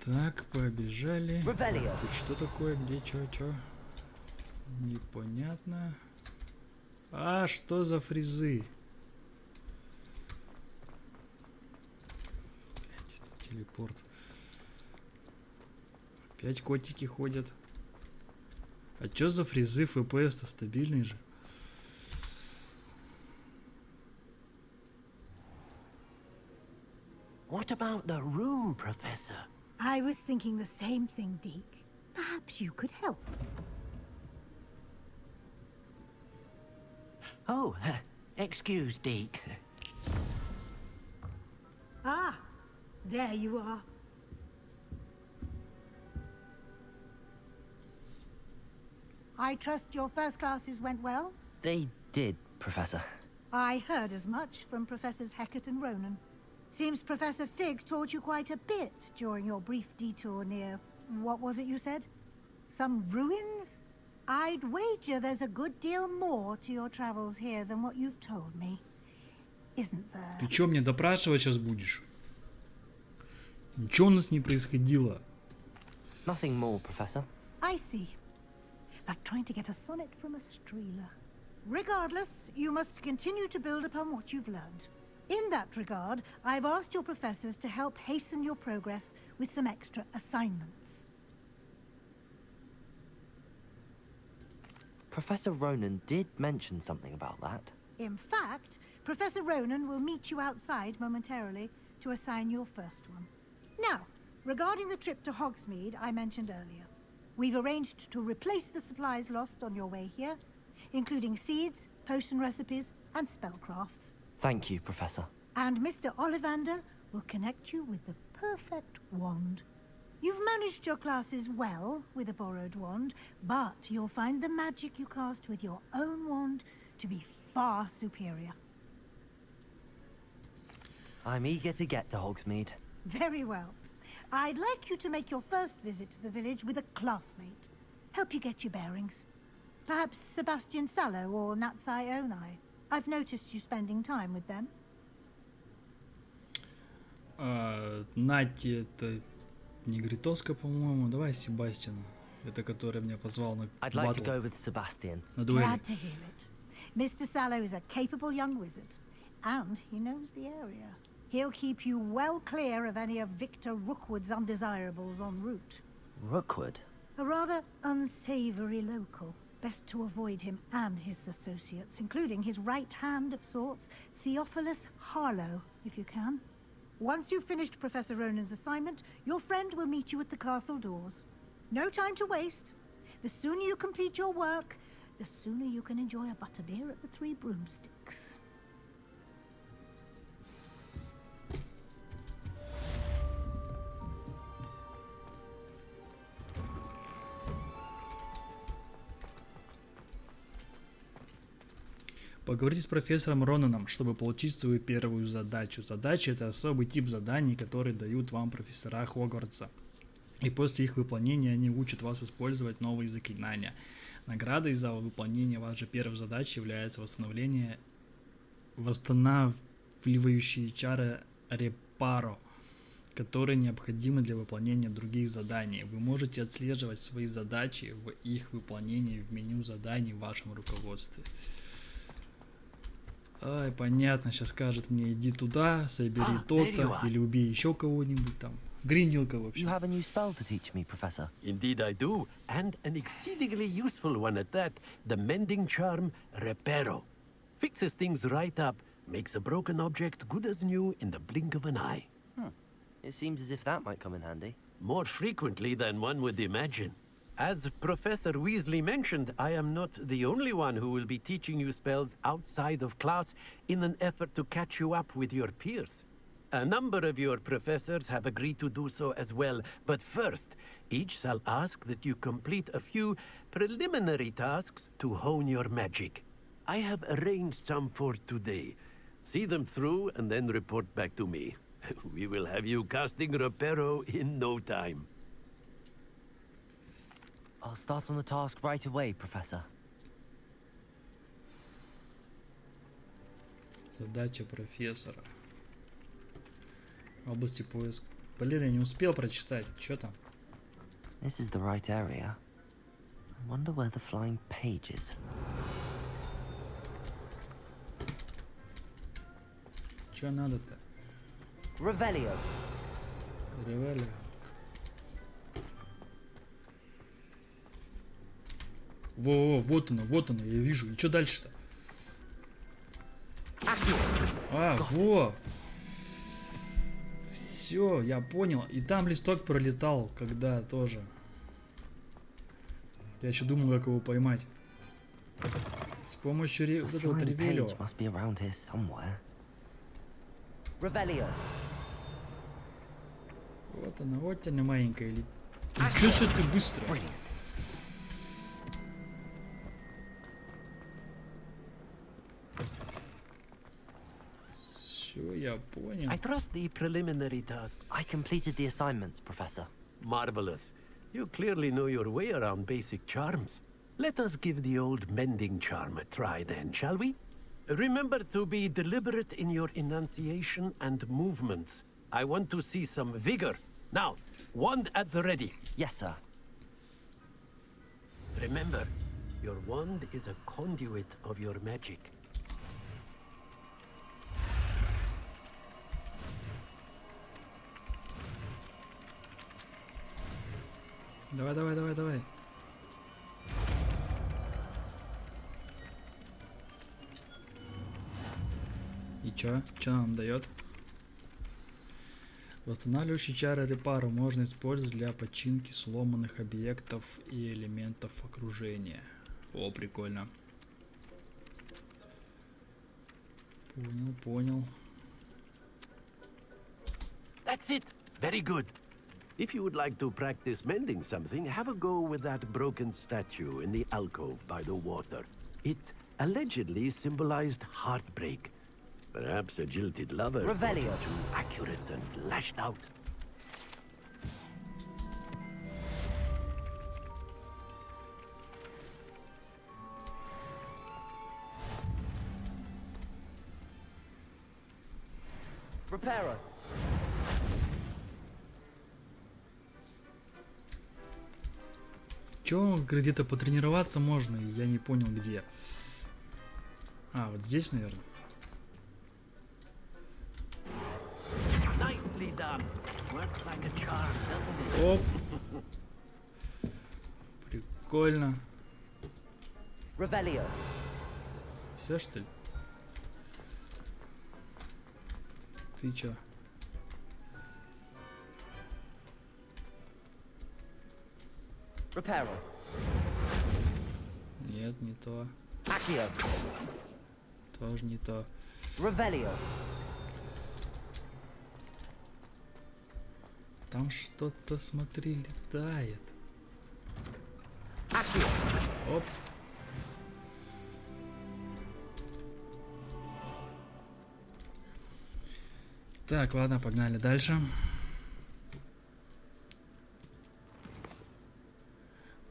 Так, побежали. Тут что такое? Где, чё? Непонятно. А, что за фризы? Блять, это телепорт. Опять котики ходят. А чё за фризы? FPS-то стабильный же. What about the room, Professor? I was thinking the same thing, Deke. Perhaps you could help. Oh, excuse, Deke. Ah, there you are. I trust your first classes went well? They did, Professor. I heard as much from Professors Hecat and Ronan. Seems Professor Fig taught you quite a bit during your brief detour near... what was it you said? Some ruins? I'd wager there's a good deal more to your travels here than what you've told me. Isn't there? Ты чё, мне допрашивать сейчас будешь? Ничего у нас не происходило. Nothing more, Professor. I see. Like trying to get a sonnet from a streeler. Regardless, you must continue to build upon what you've learned. In that regard, I've asked your professors to help hasten your progress with some extra assignments. Professor Ronan did mention something about that. In fact, Professor Ronan will meet you outside momentarily to assign your first one. Now, regarding the trip to Hogsmeade I mentioned earlier, we've arranged to replace the supplies lost on your way here, including seeds, potion recipes, and spellcrafts. Thank you, Professor. And Mr. Ollivander will connect you with the perfect wand. You've managed your classes well with a borrowed wand, but you'll find the magic you cast with your own wand to be far superior. I'm eager to get to Hogsmeade. Very well. I'd like you to make your first visit to the village with a classmate. Help you get your bearings. Perhaps Sebastian Sallow or Natsai Onai. I've noticed you spending time with them. Нати, это негритоска, по-моему. Давай Себастьяна. Это который меня позвал на I'd like to батл. go with Sebastian. На дуэли. Glad to hear it. Mr. Sallow is a capable young wizard, and he knows the area. He'll keep you well clear of any of Victor Rookwood's undesirables en route. Rookwood? A rather unsavory local. Best to avoid him and his associates, including his right hand of sorts, Theophilus Harlow, if you can. Once you've finished Professor Ronan's assignment, your friend will meet you at the castle doors. No time to waste. The sooner you complete your work, the sooner you can enjoy a butterbeer at the Three Broomsticks. Поговорите с профессором Ронаном, чтобы получить свою первую задачу. Задача — это особый тип заданий, которые дают вам профессора Хогвартса. И после их выполнения они учат вас использовать новые заклинания. Наградой за выполнение вашей первой задачи является восстанавливающие чары Репаро, которые необходимы для выполнения других заданий. Вы можете отслеживать свои задачи в их выполнении в меню заданий в вашем руководстве. Ай, понятно, сейчас скажет мне, иди туда, собери то-то, или убей еще кого-нибудь там. Гринделка вообще. You have a new spell to teach me, Professor. Indeed I do, and an exceedingly useful one at that. The mending charm Reparo. Fixes things right up, makes a broken object good as new in the blink of an eye. It seems as if that might come in handy. More frequently than one would imagine. As Professor Weasley mentioned, I am not the only one who will be teaching you spells outside of class in an effort to catch you up with your peers. A number of your professors have agreed to do so as well, but first, each shall ask that you complete a few preliminary tasks to hone your magic. I have arranged some for today. See them through and then report back to me. We will have you casting Reparo in no time. I'll start on the task right away, Professor. Задача профессора. В области поиска. Блин, я не успел прочитать. Что там? This is the right area. I wonder where the flying page is. Что надо-то? Revelio. Ревелио. Вот оно, я вижу. И что дальше-то? Во! Все, я понял. И там листок пролетал, когда тоже. Я еще думал, как его поймать. С помощью вот этого Ревелио. Вот она, вот она маленькая. Ничего себе ты быстро. Все, я понял. I trust the preliminary tasks. I completed the assignments, Professor. Marvelous. You clearly know your way around basic charms. Let us give the old mending charm a try then, shall we? Remember to be deliberate in your enunciation and movements. I want to see some vigor. Now, wand at the ready. Yes, sir. Remember, your wand is a conduit of your magic. Давай. И чё? Чё нам дает? Восстанавливающие чары Репаро можно использовать для починки сломанных объектов и элементов окружения. О, прикольно. Понял. That's it. Very good. If you would like to practice mending something, have a go with that broken statue in the alcove by the water. It allegedly symbolized heartbreak. Perhaps a jilted lover Revelio. Too accurate and lashed out. Reparo. Чё, где-то потренироваться можно, я не понял где. А, вот здесь, наверное. Nicely done. Works like a charm, doesn't it? Оп. Прикольно. Revelio. Все, что ли? Ты чё? Reparo. Нет, не то. Accio. Тоже не то. Revelio. Там что-то, смотри, летает. Accio. Оп. Так, ладно, погнали дальше.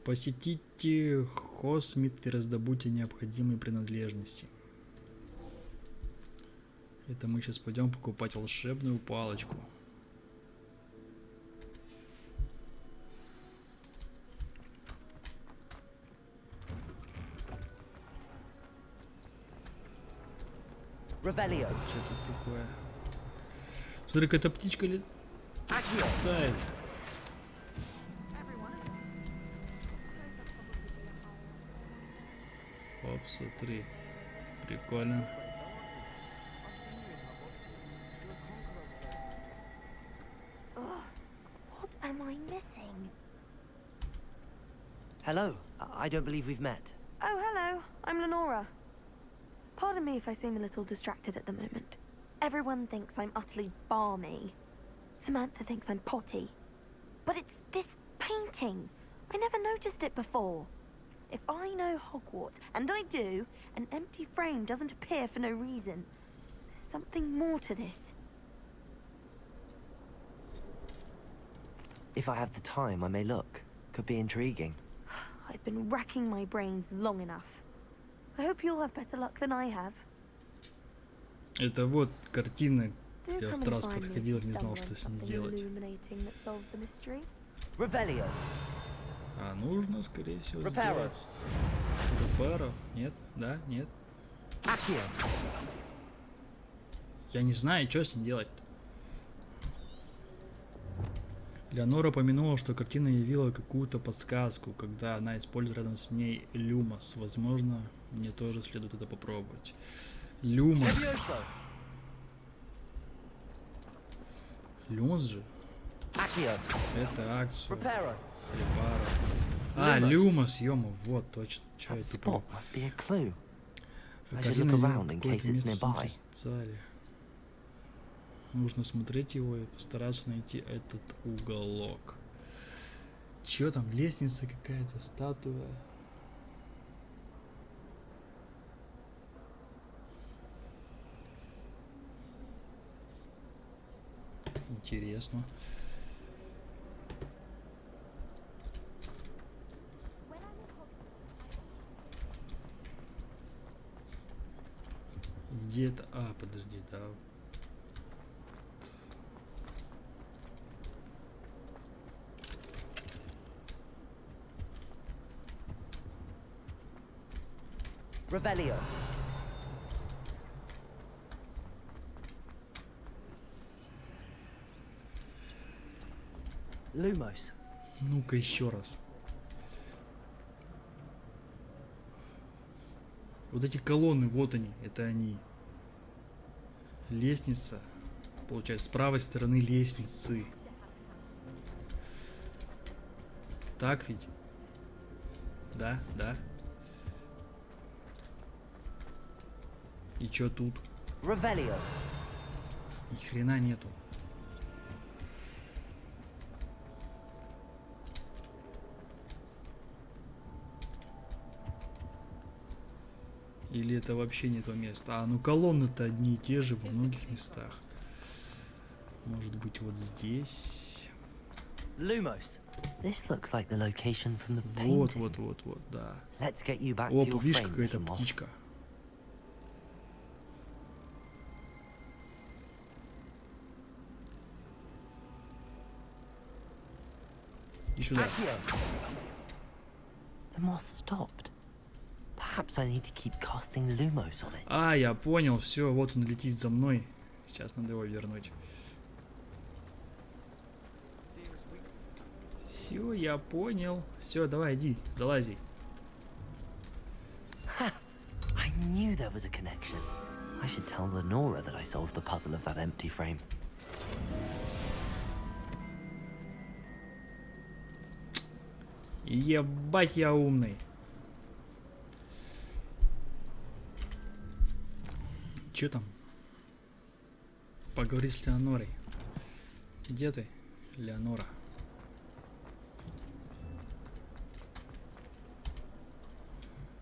Посетите Хосмит и раздобудьте необходимые принадлежности. Это мы сейчас пойдем покупать волшебную палочку. Revelio. Что тут такое? Смотри, какая-то птичка летает. Оп, смотри. Прикольно. What am I missing? Hello. I don't believe we've met. Oh, hello. I'm Lenora. Pardon me if I seem a little distracted at the moment. Everyone thinks I'm utterly balmy. Samantha thinks I'm potty. But it's this painting. I never noticed it before. If I know Hogwarts, and I do, an empty frame doesn't appear for no reason. There's something more to this. If I have the time, I may look. Could be intriguing. I've been racking my brains long enough. I hope you'll have better luck than I have. Это вот картина. Do Я в come and раз find me if подходил, you не знал, stumble что on с ней something сделать. illuminating that solves the mystery. Revelio. А нужно, скорее всего, Reparo. сделать. Reparo? Нет? Да? Нет? Accio. Я не знаю, что с ней делать. Леонора помянула, что картина явила какую-то подсказку, когда она использует рядом с ней люмос. Возможно, мне тоже следует это попробовать. Люмос. Люмос же? Accio. Это акцию. Reparo. Репаро. А, люмос, ёма, вот точно. Чё я тупо. Must be a clue. I should Картина look явила around in какое-то case it's место в центре nearby. зали. Нужно смотреть его и постараться найти этот уголок. Чё там, лестница какая-то, статуя. Интересно. Где это? А, подожди, да. Revelio. Lumos. Ну-ка еще раз. Вот эти колонны, вот они, это они. Лестница. Получается, с правой стороны лестницы. Так ведь? Да, да. И чё тут? Revelio. Ни хрена нету. Или это вообще не то место? А, ну колонны-то одни и те же во многих местах. Может быть, вот здесь. Lumos. This looks like the location from the Вот, painting. вот, да. Let's get you back О, to your видишь, frame, какая-то little moth. птичка. Иди сюда. Accio. The moth stopped. Perhaps I need to keep casting Lumos on it. А, я понял, все, вот он летит за мной. Сейчас надо его вернуть. Все, я понял. Все, давай, иди, залази. I knew there was a connection. I should tell Lenora that I solved the puzzle of that empty frame. Ебать, я умный. Че там? Поговори с Леонорой. Где ты, Леонора?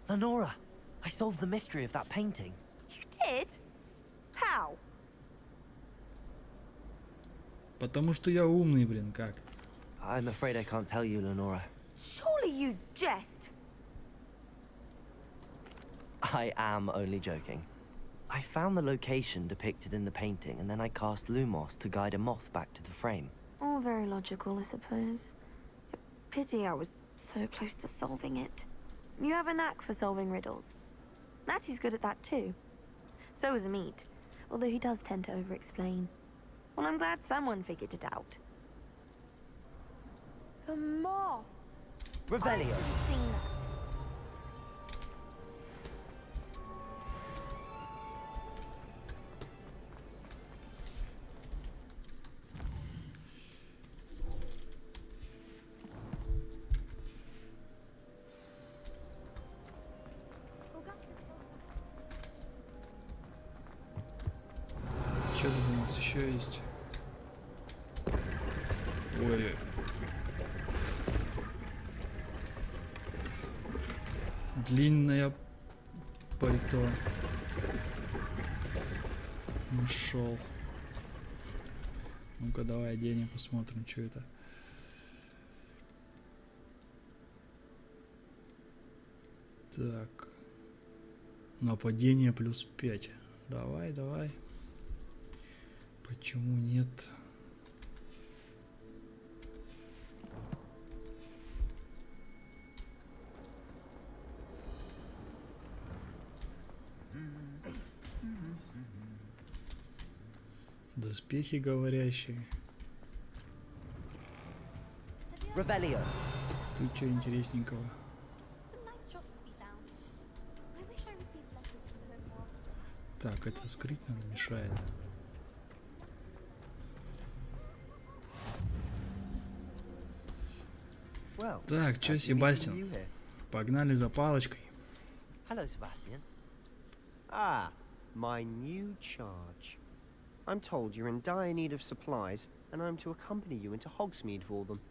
Lenora, I solved the mystery of that painting. You did? How? Потому что я умный, блин, как? I'm afraid I can't tell you, Lenora. Surely you jest. I am only joking. I found the location depicted in the painting, and then I cast Lumos to guide a moth back to the frame. All very logical, I suppose. Pity I was so close to solving it. You have a knack for solving riddles. Natty's good at that too. So is Amit, although he does tend to over-explain. Well, I'm glad someone figured it out. The moth! Revelio! I should have seen that. Что тут у нас еще есть? Ой. Длинное пальто. Нашел. Ну-ка, давай оденем, посмотрим, что это. Так. Нападение плюс 5. Давай, давай. Почему нет? Доспехи говорящие. Revelio. Тут что интересненького? Так, это скрыть нам мешает. Так, чё, Себастьян? Погнали за палочкой. Hello, Sebastian. Ah, my new charge. I'm told you're in dire need of supplies, and I'm to accompany you into Hogsmeade for them.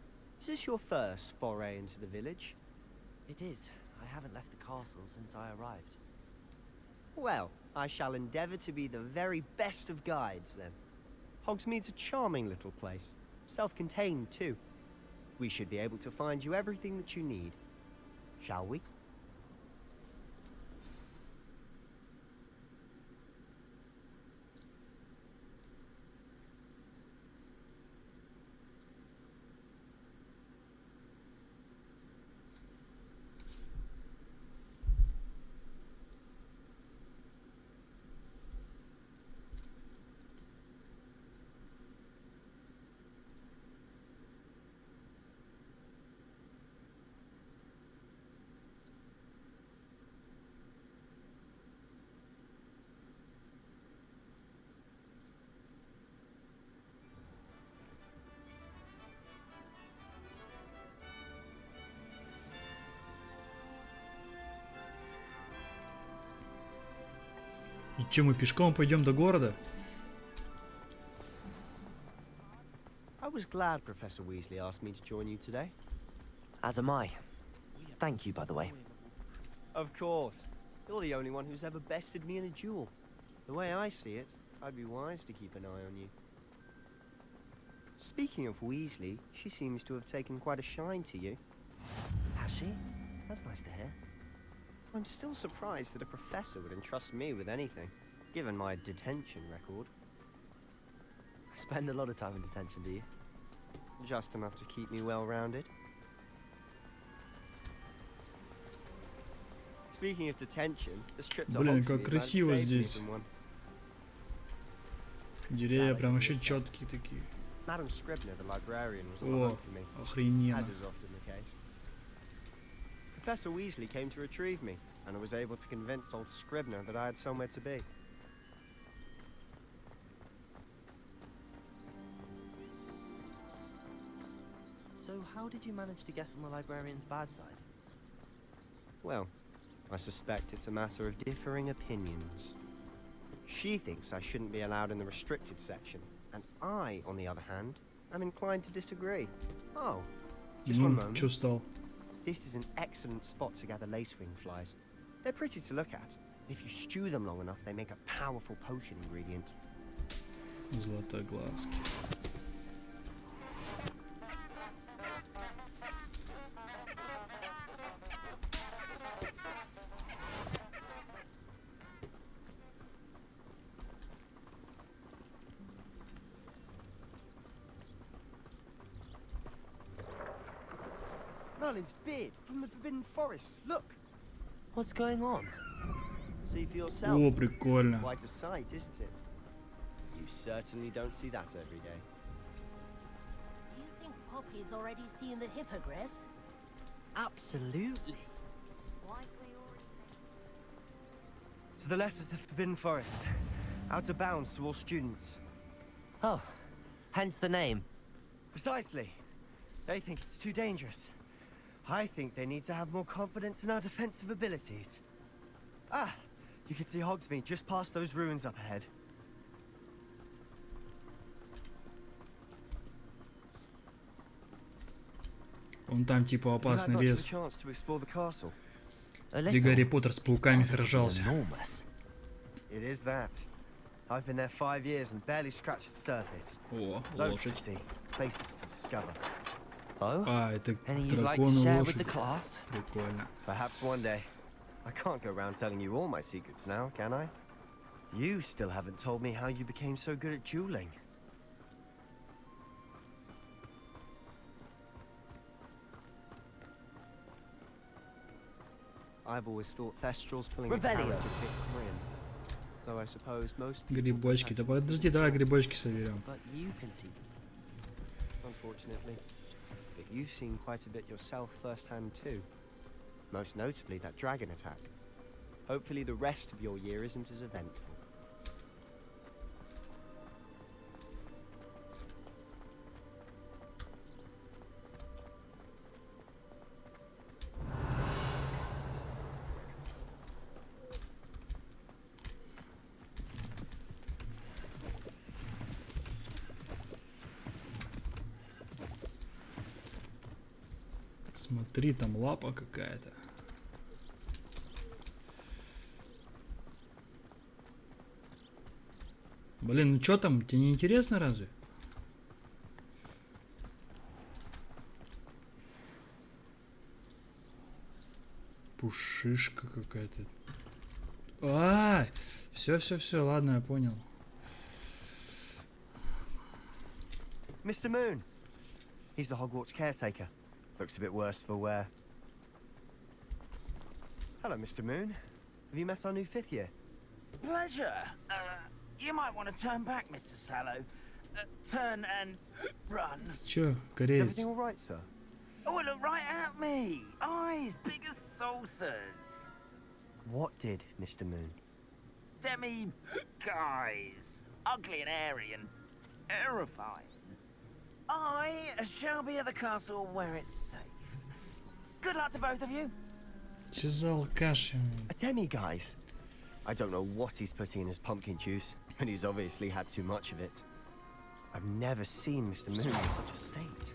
Is this your first foray into the village? It is. I haven't left the castle since I arrived. Well, I shall endeavour to be the very best of guides, then. Hogsmeade's a charming little place. Self-contained, too. We should be able to find you everything that you need. Shall we? И че, мы пешком пойдем до города? I was glad Professor Weasley asked me to join you today. As am I. Thank you, by the way. Of course. You're the only one who's ever bested me in a duel. The way I see it, I'd be wise to keep an eye on you. Speaking of Weasley, she seems to have taken quite a shine to you. Has she? That's nice to hear. I'm still surprised that a professor would entrust me with anything, given my detention record. Spend a lot of time in detention, do you? Just enough to keep me well-rounded. Speaking of detention, this trip to Блин, Hogsmeade как might красиво save me здесь. from one. Деревья прям вообще четкие такие. Madam Scribner, the librarian, was on the О, hunt for me, охрененно. as is often the case. Professor Weasley came to retrieve me, and I was able to convince old Scribner that I had somewhere to be. So how did you manage to get on the librarian's bad side? Well, I suspect it's a matter of differing opinions. She thinks I shouldn't be allowed in the restricted section, and I, on the other hand, am inclined to disagree. Oh, just one moment. Чё стал? This is an excellent spot to gather lacewing flies. They're pretty to look at. If you stew them long enough, they make a powerful potion ingredient. Златоглазки. Merlin's beard from the Forbidden Forest. Look. What's going on? See for yourself. О, прикольно. Quite a sight, isn't it? You certainly don't see that every day. Do you think Poppy's already seen the hippogriffs? Absolutely. Why do we already To the left is the Forbidden Forest. Out of bounds to all students. Oh, hence the name. Precisely. They think it's too dangerous. I think they need to have more confidence in our defensive abilities. Ah, you can see Hogsmeade just past those ruins up ahead. Он там типа опасный лес, Chance to explore the castle. где Гарри Поттер с пауками сражался. It is that. I've been there 5 years and barely scratched the surface. О, Loads to лошадь. see, places to discover. А, это Any you'd like дракон to и share with лошадь. the class? Прикольно. Perhaps one day. I can't go around telling you all my secrets now, can I? You still haven't told me how you became so good at dueling. I've always thought Thestral's pulling a carrot a bit grim. Though I suppose most people Грибочки. Да подожди, давай грибочки соберем. but you can see. Unfortunately. But you've seen quite a bit yourself firsthand too. Most notably that dragon attack. Hopefully the rest of your year isn't as eventful. Смотри, там лапа какая-то. Блин, ну чё там? Тебе не интересно разве? Пушишка какая-то. Все, ладно, я понял. Mr. Moon. He's the Hogwarts caretaker. Looks a bit worse for wear. Hello, Mr. Moon. Have you met our new 5th year? Pleasure. You might want to turn back, Mr. Sallow. Turn and run. Чё, Is кореец? everything all right, sir? Oh, look right at me. Eyes big as saucers. What did, Mr. Moon? Guys. Ugly and airy and terrifying. I shall be at the castle where it's safe. Good luck to both of you. Чё за алкаш? A demi-guise? I don't know what he's putting in his pumpkin juice, but he's obviously had too much of it. I've never seen Mr. Moon in such a state.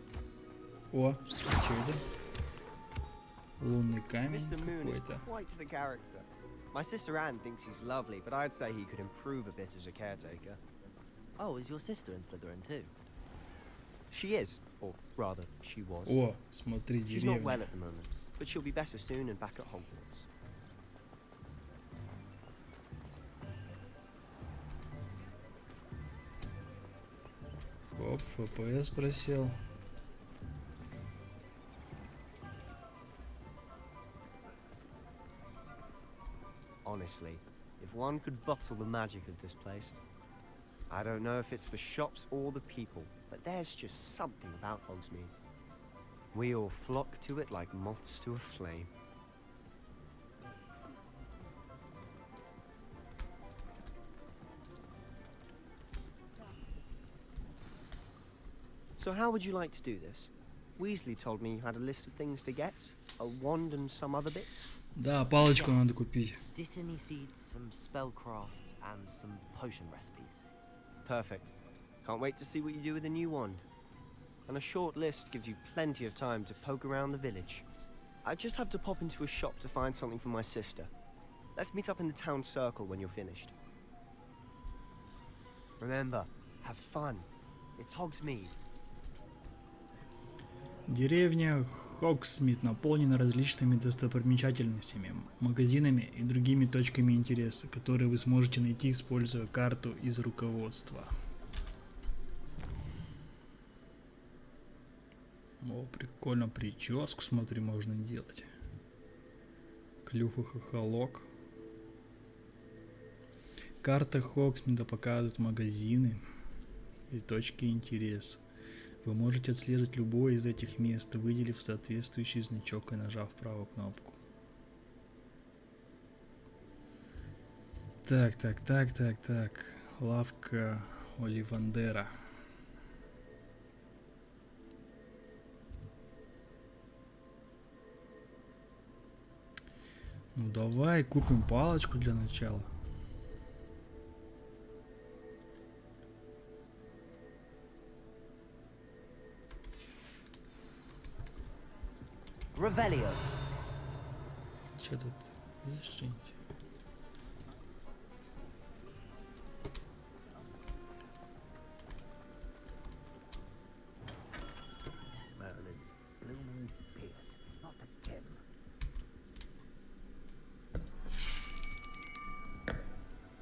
О, чё это? Лунный камень Mr. Moon is какой-то. quite the character. My sister Anne thinks he's lovely, but I'd say he could improve a bit as a caretaker. Oh, is your sister in Slytherin too? She is, or rather, she was. О, смотри, She's not well деревня. at the moment, but she'll be better soon and back at Hogwarts. Оп, ФПС просел. Honestly, if one could bottle the magic of this place. I don't know if it's the shops or the people, but there's just something about Hogsmeade. We all flock to it like moths to a flame. So how would you like to do this? Weasley told me you had a list of things to get, a wand and some other bits. Да, палочку надо купить. Dittany seeds, some spellcrafts, and some potion recipes. Perfect. Can't wait to see what you do with the new wand. And a short list gives you plenty of time to poke around the village. I just have to pop into a shop to find something for my sister. Let's meet up in the town circle when you're finished. Remember, have fun. It's Hogsmeade. Деревня Хогсмит наполнена различными достопримечательностями, магазинами и другими точками интереса, которые вы сможете найти, используя карту из руководства. О, прикольно, прическу, смотри, можно делать. Клюв и хохолок. Карта Хогсмита показывает магазины и точки интереса. Вы можете отслеживать любое из этих мест, выделив соответствующий значок и нажав правую кнопку. Так. Лавка Оливандера. Ну давай купим палочку для начала. Revelio. Че тут? Есть что-нибудь?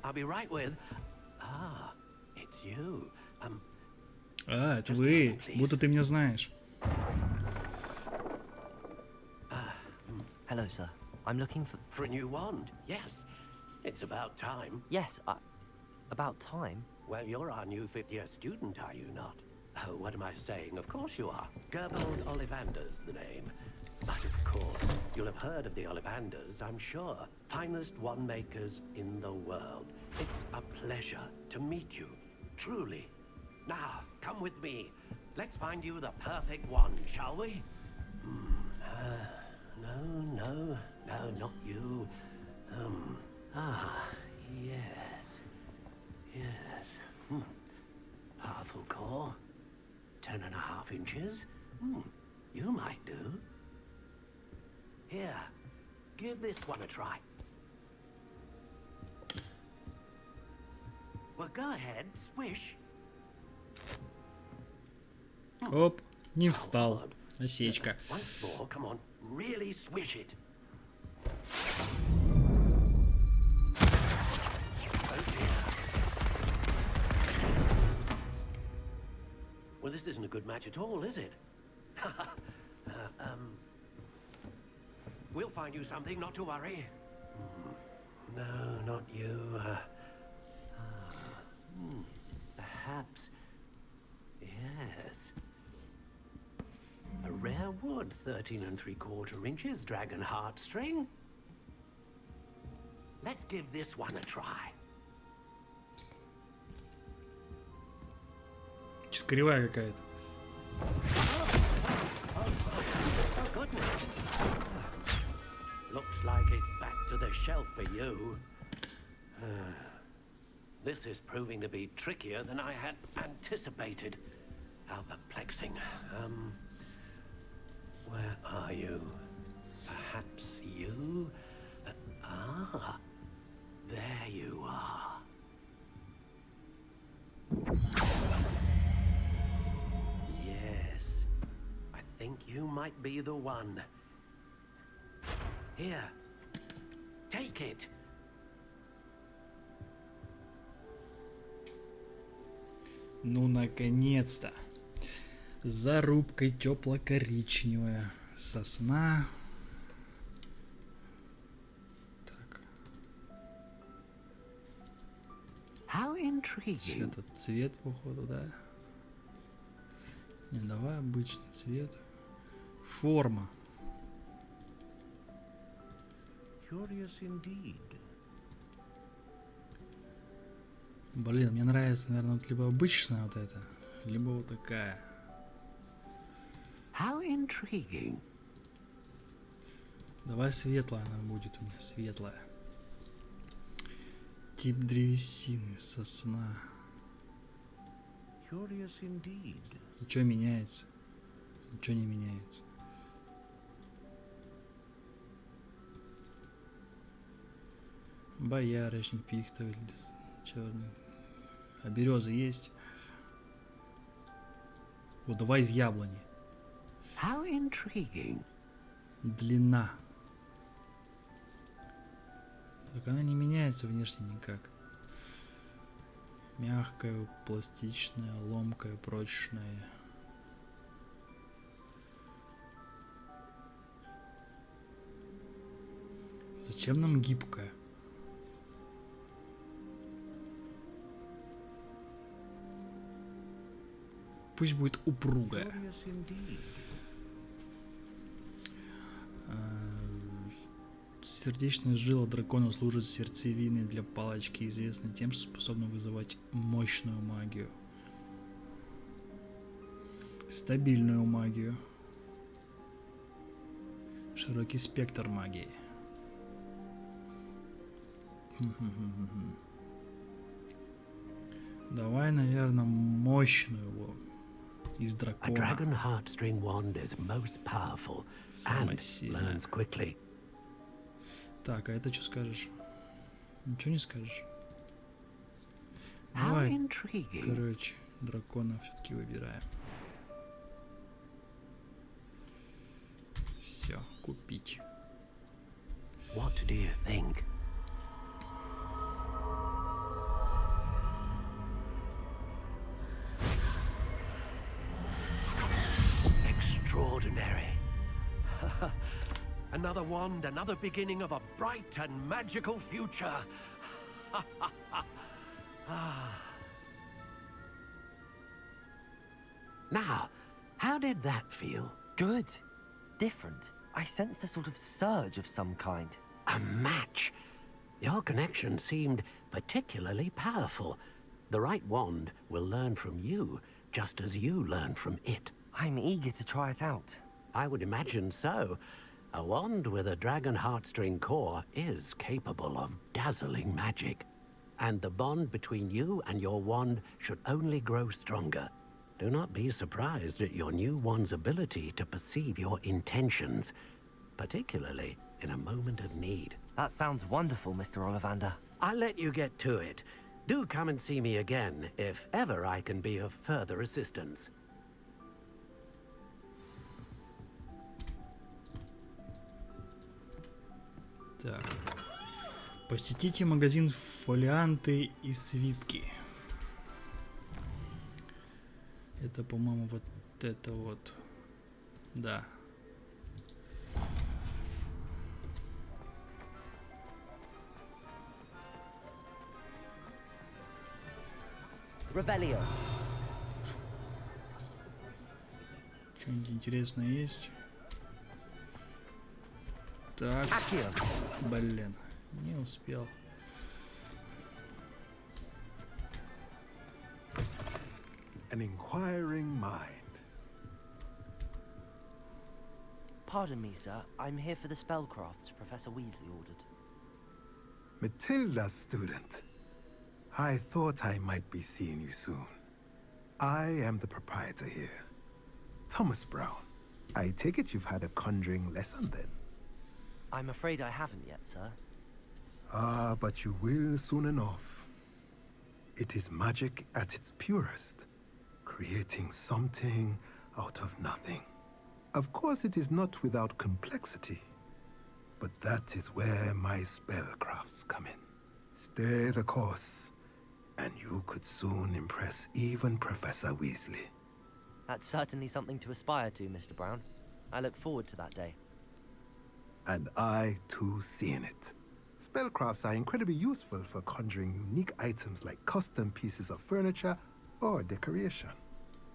I'll be right with. Ah, it's you. А, это вы. Будто ты меня знаешь. Hello, sir. I'm looking for... For a new wand, yes. It's about time. Yes, about time? Well, you're our new fifth-year student, are you not? Oh, what am I saying? Of course you are. Gerbold Ollivander's the name. But of course, you'll have heard of the Ollivanders, I'm sure. Finest wand makers in the world. It's a pleasure to meet you, truly. Now, come with me. Let's find you the perfect wand, shall we? No, not you. Yes. Powerful core. 10.5 inches. You might do. Here, give this one a try. Well, go ahead, swish. Оп, не встал. Осечка. Once more, come on, really swish it. Well, this isn't a good match at all, is it? We'll find you something, not to worry. No, not you. Perhaps. Yes. A rare wood, 13 3/4 inches, dragon heartstring. Let's give this one a try. Чё-то кривая какая-то. Oh, goodness. Looks like it's back to the shelf for you. This is proving to be trickier than I had anticipated. How perplexing. Where are you? Perhaps you? There you are. Yes, I think you might be the one. Here, take it. Ну, наконец-то. Зарубкой тепло-коричневая. Сосна. Так. How intriguing. Этот цвет, походу, да? Не, давай обычный цвет. Форма. Curious indeed. Блин, мне нравится, наверное, вот либо обычная вот эта, либо вот такая. How intriguing. Давай светлая она будет у меня, светлая. Тип древесины, сосна. Curious indeed. И что меняется? Ничего не меняется. Боярышник, пихта, черный. А березы есть? Вот давай из яблони. How intriguing. Длина. Так она не меняется внешне никак. Мягкая, пластичная, ломкая, прочная. Зачем нам гибкая? Пусть будет упругая. Сердечная жила дракона служит сердцевиной для палочки, известной тем, что способна вызывать мощную магию. Стабильную магию. Широкий спектр магии. Давай, наверное, мощную из дракона. A dragon heartstring wand is most powerful and learns quickly. Так, а это что скажешь? Ничего не скажешь? Давай, короче, дракона все-таки выбираем. Все, купить. What do you think? Extraordinary. Another wand, another beginning of a bright and magical future. Now, how did that feel? Good. Different. I sensed a sort of surge of some kind. A match. Your connection seemed particularly powerful. The right wand will learn from you, just as you learn from it. I'm eager to try it out. I would imagine so. A wand with a dragon heartstring core is capable of dazzling magic. And the bond between you and your wand should only grow stronger. Do not be surprised at your new wand's ability to perceive your intentions, particularly in a moment of need. That sounds wonderful, Mr. Ollivander. I'll let you get to it. Do come and see me again if ever I can be of further assistance. Так. Посетите магазин фолианты и свитки. Это, по-моему, вот это вот. Да. Revelio. Что-нибудь интересное есть? Так. Блин, не успел. An inquiring mind. Pardon me, sir. I'm here for the spellcrafts Professor Weasley ordered. Matilda's student. I thought I might be seeing you soon. I am the proprietor here, Thomas Brown. I take it you've had a conjuring lesson then? I'm afraid I haven't yet, sir. Ah, but you will soon enough. It is magic at its purest, creating something out of nothing. Of course, it is not without complexity, but that is where my spellcrafts come in. Stay the course, and you could soon impress even Professor Weasley. That's certainly something to aspire to, Mr. Brown. I look forward to that day. And I, too, seeing it. Spellcrafts are incredibly useful for conjuring unique items like custom pieces of furniture or decoration.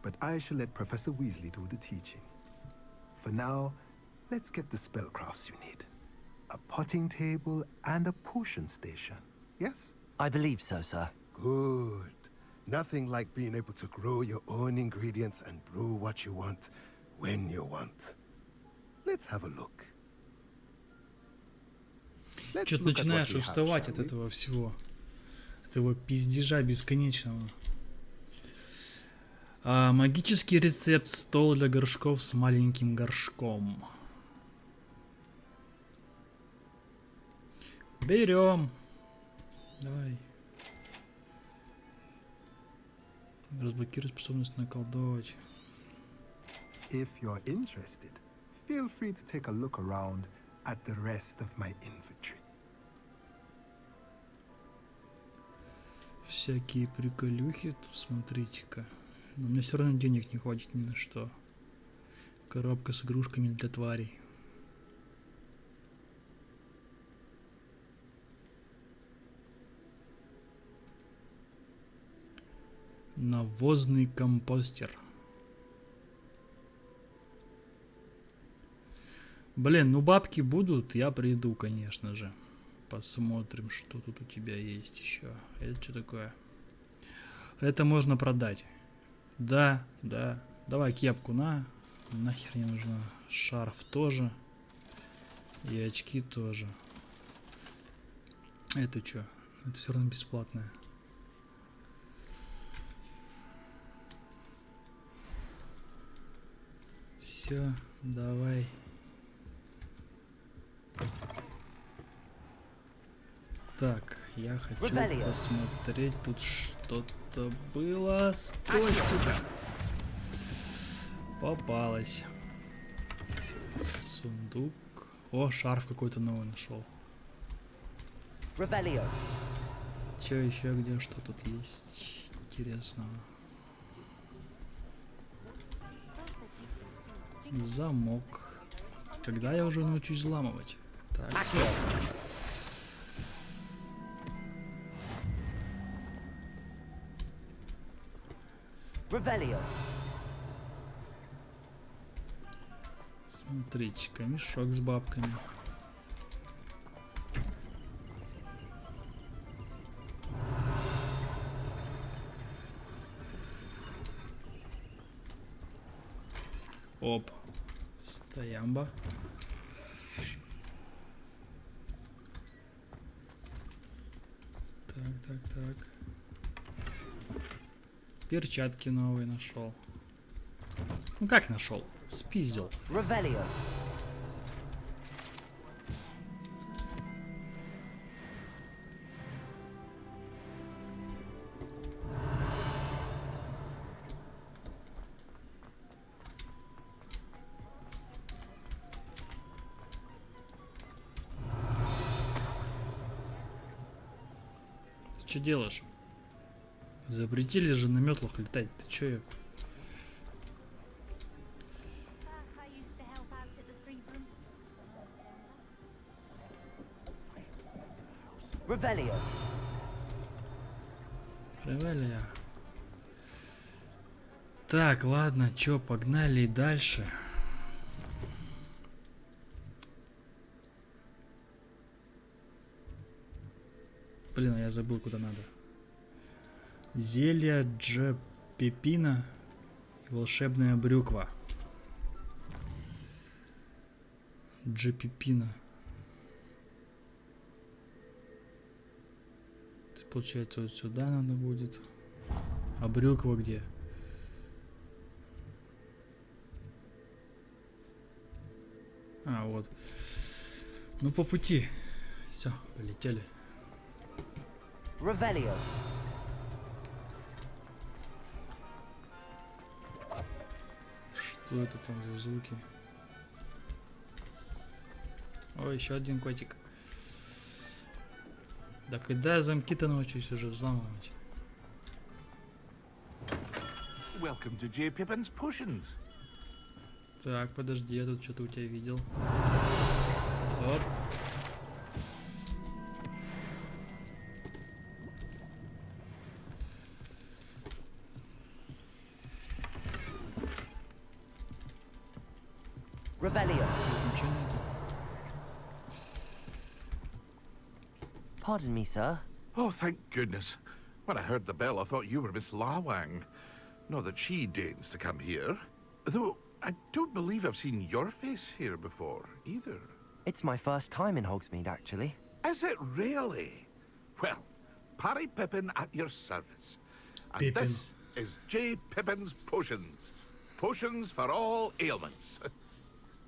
But I shall let Professor Weasley do the teaching. For now, let's get the spellcrafts you need. A potting table and a potion station, yes? I believe so, sir. Good. Nothing like being able to grow your own ingredients and brew what you want, when you want. Let's have a look. Что-то начинаешь уставать от этого всего. Этого пиздежа бесконечного. Магический рецепт: стол для горшков с маленьким горшком. Берем. Давай. Разблокируй способность наколдовать. If you're interested, feel free to take a look around at the rest of my inventory. Всякие приколюхи тут, смотрите-ка. Но мне все равно денег не хватит ни на что. Коробка с игрушками для тварей. Навозный компостер. Блин, ну бабки будут, я приду, конечно же. Посмотрим, что тут у тебя есть еще. Это что такое? Это можно продать. Да, да. Давай кепку на. Нахер не нужно. Шарф тоже. И очки тоже. Это что? Это все равно бесплатное. Все, давай. Так, я хочу посмотреть, тут что-то было. Стой, сука. Попалась. Сундук. О, шарф какой-то новый нашел. Че еще, где что тут есть интересного? Замок. Когда я уже научусь взламывать? Так, смотрите-ка, мешок с бабками. Оп. Стоямба. Так. Перчатки новые нашел. Ну как нашел? Спиздил. Ты что делаешь? Запретили же на метлах летать. Ты чё? Ревелия. Так, ладно, чё, погнали дальше. Блин, а я забыл, куда надо. Зелье Джепепина и волшебная брюква. Джепепина. Получается, вот сюда надо будет. А брюква где? А, вот. Ну, по пути. Все, полетели. Что это там за звуки? О, еще один котик. Да когда я замки-то научусь уже взламывать? Welcome to J. Pippin's Potions. Так, подожди, я тут что-то у тебя видел. Оп. Revelio. Pardon me, sir. Oh, thank goodness. When I heard the bell, I thought you were Miss Lawang. Not that she deigns to come here. Though, I don't believe I've seen your face here before, either. It's my first time in Hogsmeade, actually. Is it really? Well, Parry Pippin at your service. And Pippin. this is J. Pippin's Potions. Potions for all ailments.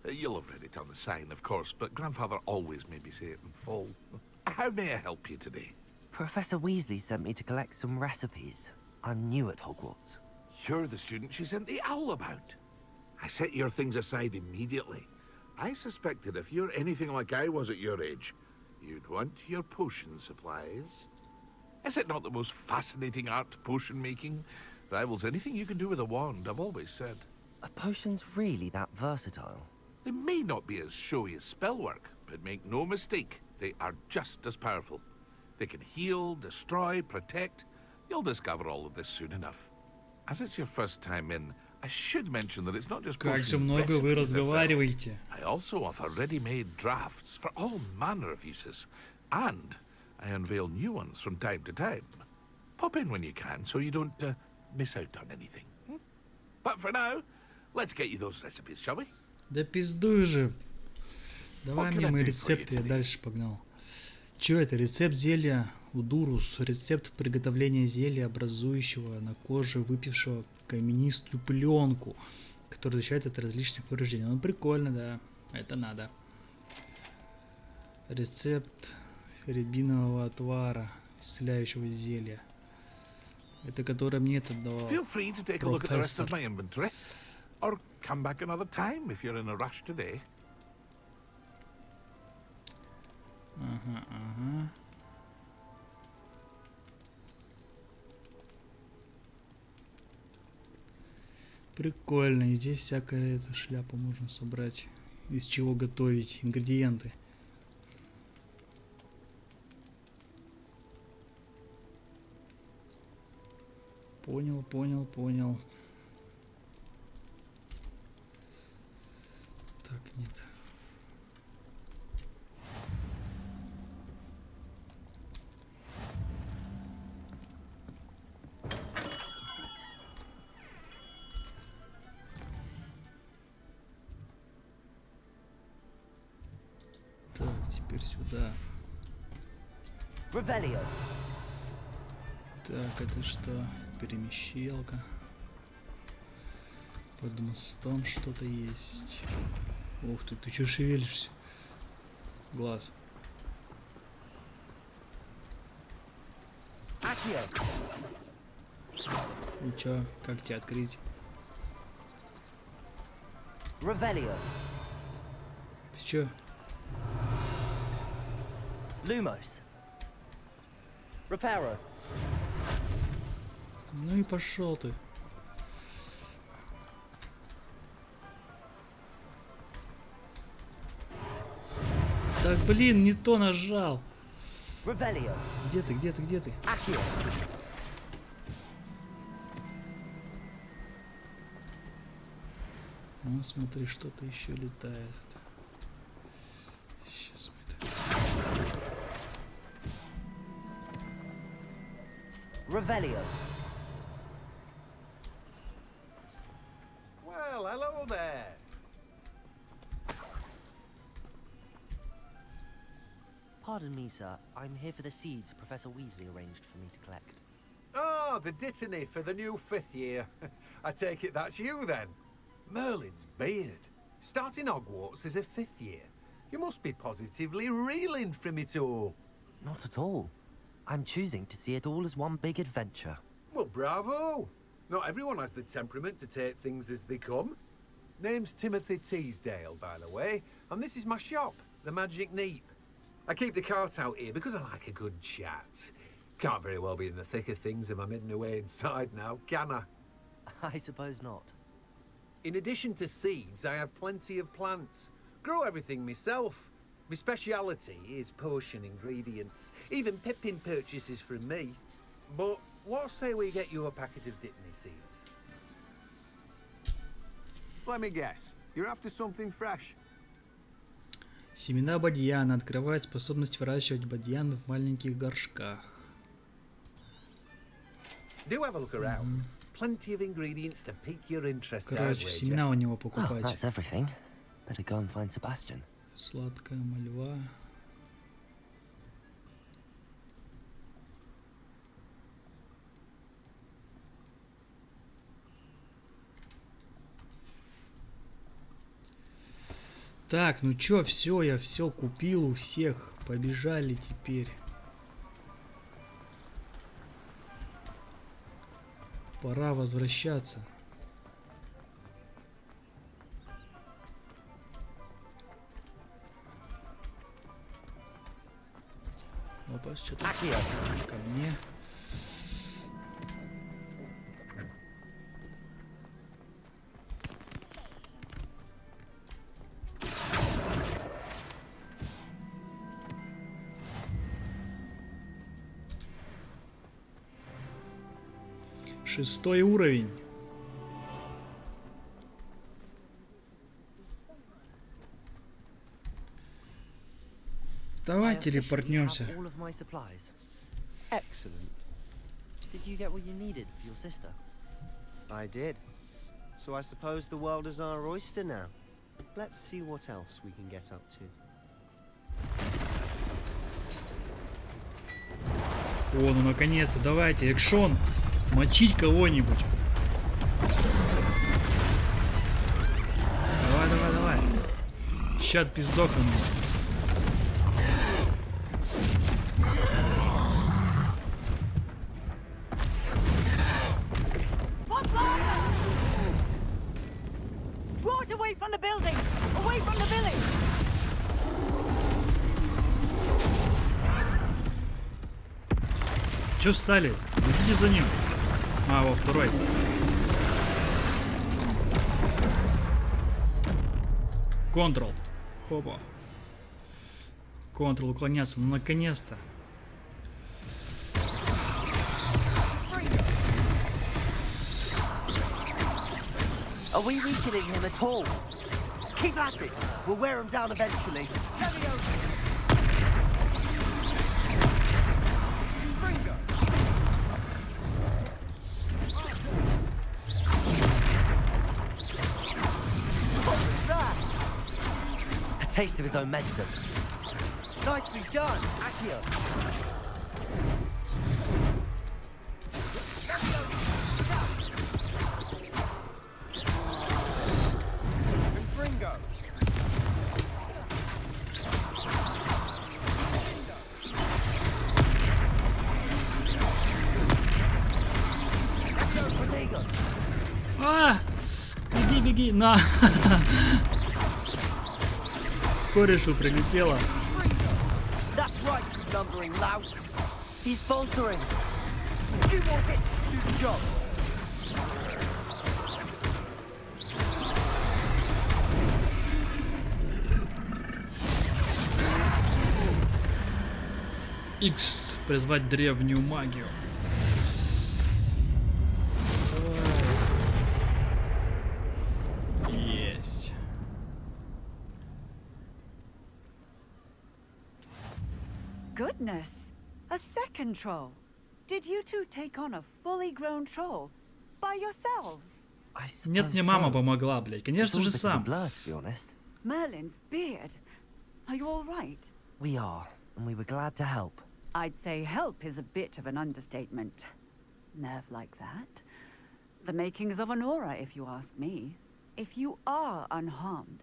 You'll have read it on the sign, of course, but Grandfather always made me say it in full. How may I help you today? Professor Weasley sent me to collect some recipes. I'm new at Hogwarts. You're the student she sent the owl about. I set your things aside immediately. I suspected if you're anything like I was at your age, you'd want your potion supplies. Is it not the most fascinating art, potion making? Rivals anything you can do with a wand, I've always said. Are potions really that versatile? They may not be as showy as spellwork, but make no mistake, they are just as powerful. They can heal, destroy, protect. You'll discover all of this soon enough. As it's your first time in, I should mention that it's not just Как же potion много вы recipes I sell. разговариваете. I also offer ready-made drafts for all manner of uses, and I unveil new ones from time to time. Pop in when you can, so you don't miss out on anything. But for now, let's get you those recipes, shall we? Да пиздуй же. Давай What мне can I мои do for you рецепты, я today? дальше погнал. Чё это? Рецепт зелья Удурус. Рецепт приготовления зелья, образующего на коже выпившего каменистую пленку, которая защищает от различных повреждений. Ну, прикольно, да. Это надо. Рецепт рябинового отвара, исцеляющего зелья. Это которое мне это давал Feel free to take a look at the rest профессор. of my inventory, or come back another time if you're in a rush today. Ага, ага. Прикольно. И здесь всякая эта шляпа можно собрать. Из чего готовить ингредиенты. Понял, понял, понял. Так, нет. Так, теперь сюда. Revelio. Так, это что? Перемещалка. Под мостом что-то есть. Ух ты чё шевелишься? Глаз. Accio. И чё? Как тебя открыть? Revelio. Ты чё? Lumos. Reparo. Ну и пошел ты. Так, блин, не то нажал. Revelio. Где ты, где ты, где ты? Accio. Ну, смотри, что-то еще летает. Сейчас мы это... Revelio. Well, hello there. Pardon me, sir. I'm here for the seeds Professor Weasley arranged for me to collect. Oh, the dittany for the new 5th year. I take it that's you then. Merlin's beard. Starting Hogwarts as a 5th year. You must be positively reeling from it all. Not at all. I'm choosing to see it all as one big adventure. Well, bravo. Not everyone has the temperament to take things as they come. Name's Timothy Teasdale, by the way, and this is my shop, the Magic Neep. I keep the cart out here because I like a good chat. Can't very well be in the thick of things if I'm hidden away inside now, can I? I suppose not. In addition to seeds, I have plenty of plants. Grow everything myself. My speciality is potion ingredients. Even Pippin purchases from me. But what say we get you a packet of Dittany seeds? Let me guess. You're after something fresh. Семена бадьяна открывают способность выращивать бадьян в маленьких горшках. Do have a look around. Plenty of ingredients to pique your interest. Короче, семена у него Oh, покупать. that's everything. Better go and find Sebastian. Сладкая мальва. Так, ну чё, все, я все купил у всех. Побежали теперь. Пора возвращаться. Опа, что-то ко мне. Шестой уровень. Давайте репортнемся. All of my supplies. Excellent. Did you get what you needed for your sister? I did. So I suppose the world is our oyster now. Let's see what else we can get up to. О, ну наконец-то, давайте, экшон. Мочить кого-нибудь. Давай, давай, давай. Ща пиздохну. Draw it away from the building! Away from the village! Чё стали? Идите за ним. А, во второй. Контрол. Хопа. Контрол уклоняться. Ну наконец-то. Are we weakening him at all? Keep at it. We'll wear him down eventually. A taste of his own medicine. Nicely done, Akio. А! Беги, беги, на! Корешу прилетело. That's right, you lumbering lout. He's faltering. A few more hits to do the job. X. Призвать древнюю магию. Есть. Goodness! A second troll. Did you two take on a fully grown troll by yourselves? Нет, мне мама помогла, блядь. Конечно же сам. Merlin's beard. Are you all right? We are, and we were glad to help. I'd say help is a bit of an understatement. Nerve like that. The makings of an aura, if you ask me. If you are unharmed,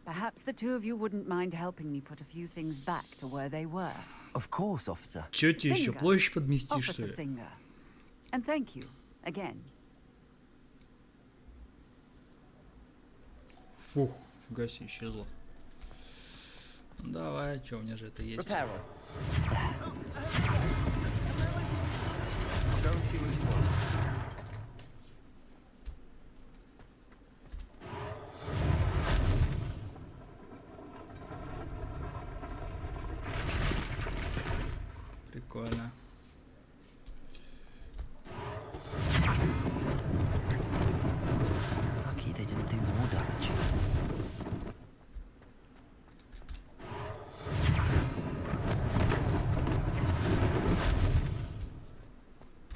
perhaps the two of you wouldn't mind helping me put a few things back to where they were. Of course, officer. Чё тебе еще площадь подмести, что Officer ли? Singer. And thank you, again. Фух, фига себе, исчезло. Давай, чё, у меня же это есть. Прикольно. Lucky they didn't do more damage.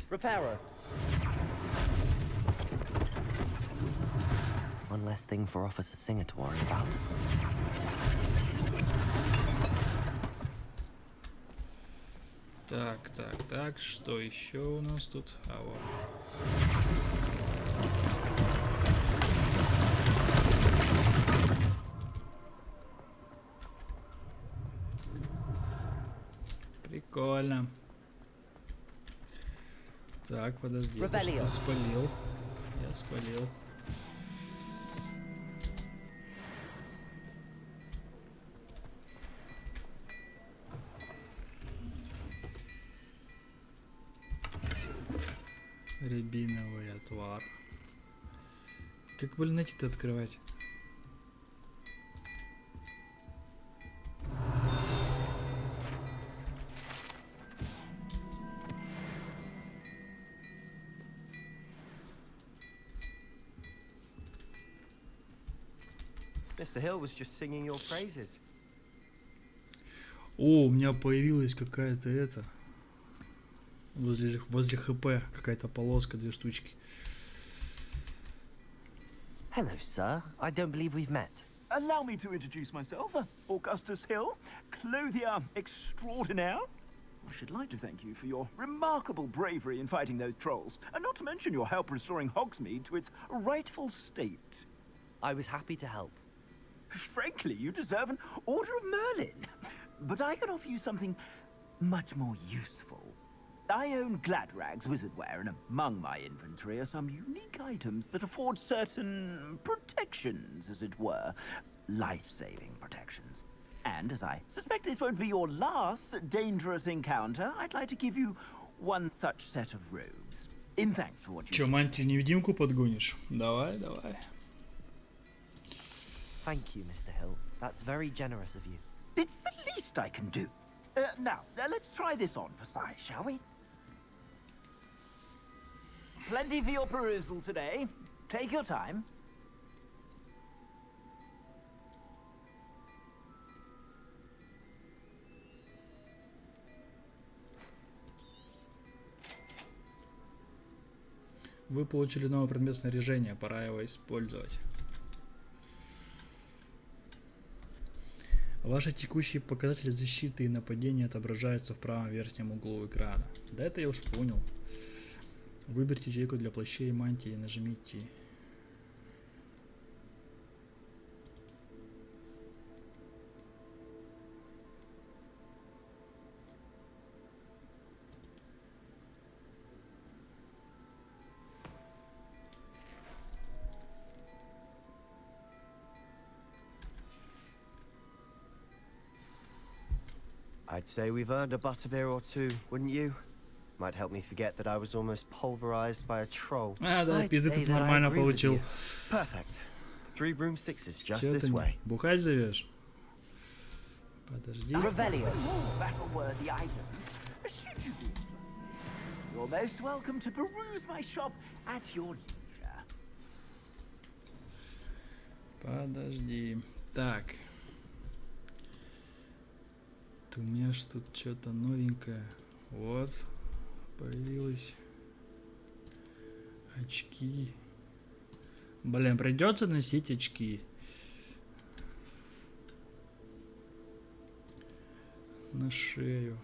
Reparo. One less thing for Officer Singer to worry about. Так, что еще у нас тут? А вот. Прикольно. Так, подожди, это что-то спалил. Я спалил. Рябиновый отвар. Как, блин, эти-то открывать? Mr. Hill was just singing your praises. О, у меня появилась какая-то это. Возле ХП какая-то полоска, 2 штучки. Hello, sir. I don't believe we've met. Allow me to introduce myself, Augustus Hill, clothier extraordinaire. I should like to thank you for your remarkable bravery in fighting those trolls, and not to mention your help restoring Hogsmeade to its rightful state. I was happy to help. Frankly, you deserve an Order of Merlin. But I can offer you something much more useful. I own Gladrag's wizardware, and among my inventory are some unique items that afford certain protections, as it were. Life-saving protections. And as I suspect this won't be your last dangerous encounter, I'd like to give you one such set of robes. In thanks for what you... Чё, мантию-невидимку подгонишь? Давай. Thank you, Mr. Hill. That's very generous of you. It's the least I can do. Now, let's try this on for size, shall we? Plenty for your perusal today. Take your time. Вы получили новый предмет снаряжения, пора его использовать. Ваши текущие показатели защиты и нападения отображаются в правом верхнем углу экрана. Да это я уж понял. Выберите ячейку для плащей и мантии и нажмите. I'd say we've earned a butterbeer or two, wouldn't you? Might help me forget that I was almost pulverized by a troll. А, да, пизды тут нормально получил. Perfect. 3 broomsticks is just Чё this ты way. бухать зовешь? Подожди. Battle-worthy items. Should you be? You're most welcome to peruse my shop at your leisure. Подожди. Так. У меня ж тут что-то новенькое. Вот. Появилось. Очки. Блин, придется носить очки. На шею.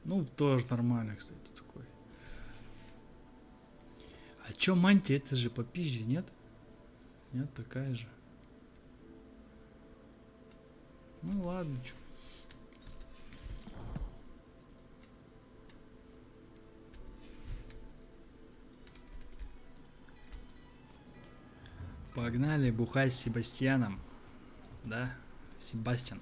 Ну, тоже нормально, кстати, такой. А чё мантия? Это же попизже, нет? Нет, такая же. Ну ладно, чё. Погнали бухать с Себастьяном. Да, Себастьян.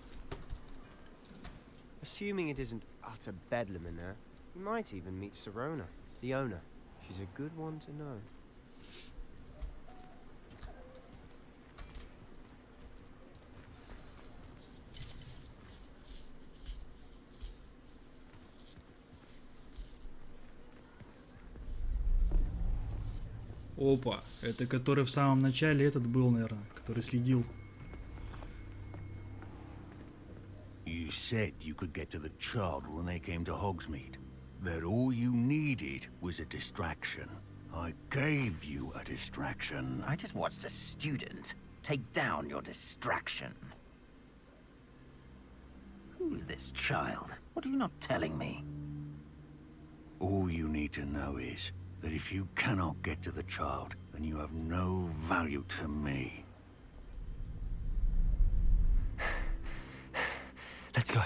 Assuming it isn't utter bedlam in there, you might even meet Sirona, the owner. She's a good one to know. Опа, это который в самом начале этот был, наверное, который следил. You said you could get to the child when they came to Hogsmeade. That all you needed was a distraction. I gave you a distraction. I just watched a student take down your distraction. Who's this child? What are you not telling me? All you need to know is that if you cannot get to the child, then you have no value to me. Let's go.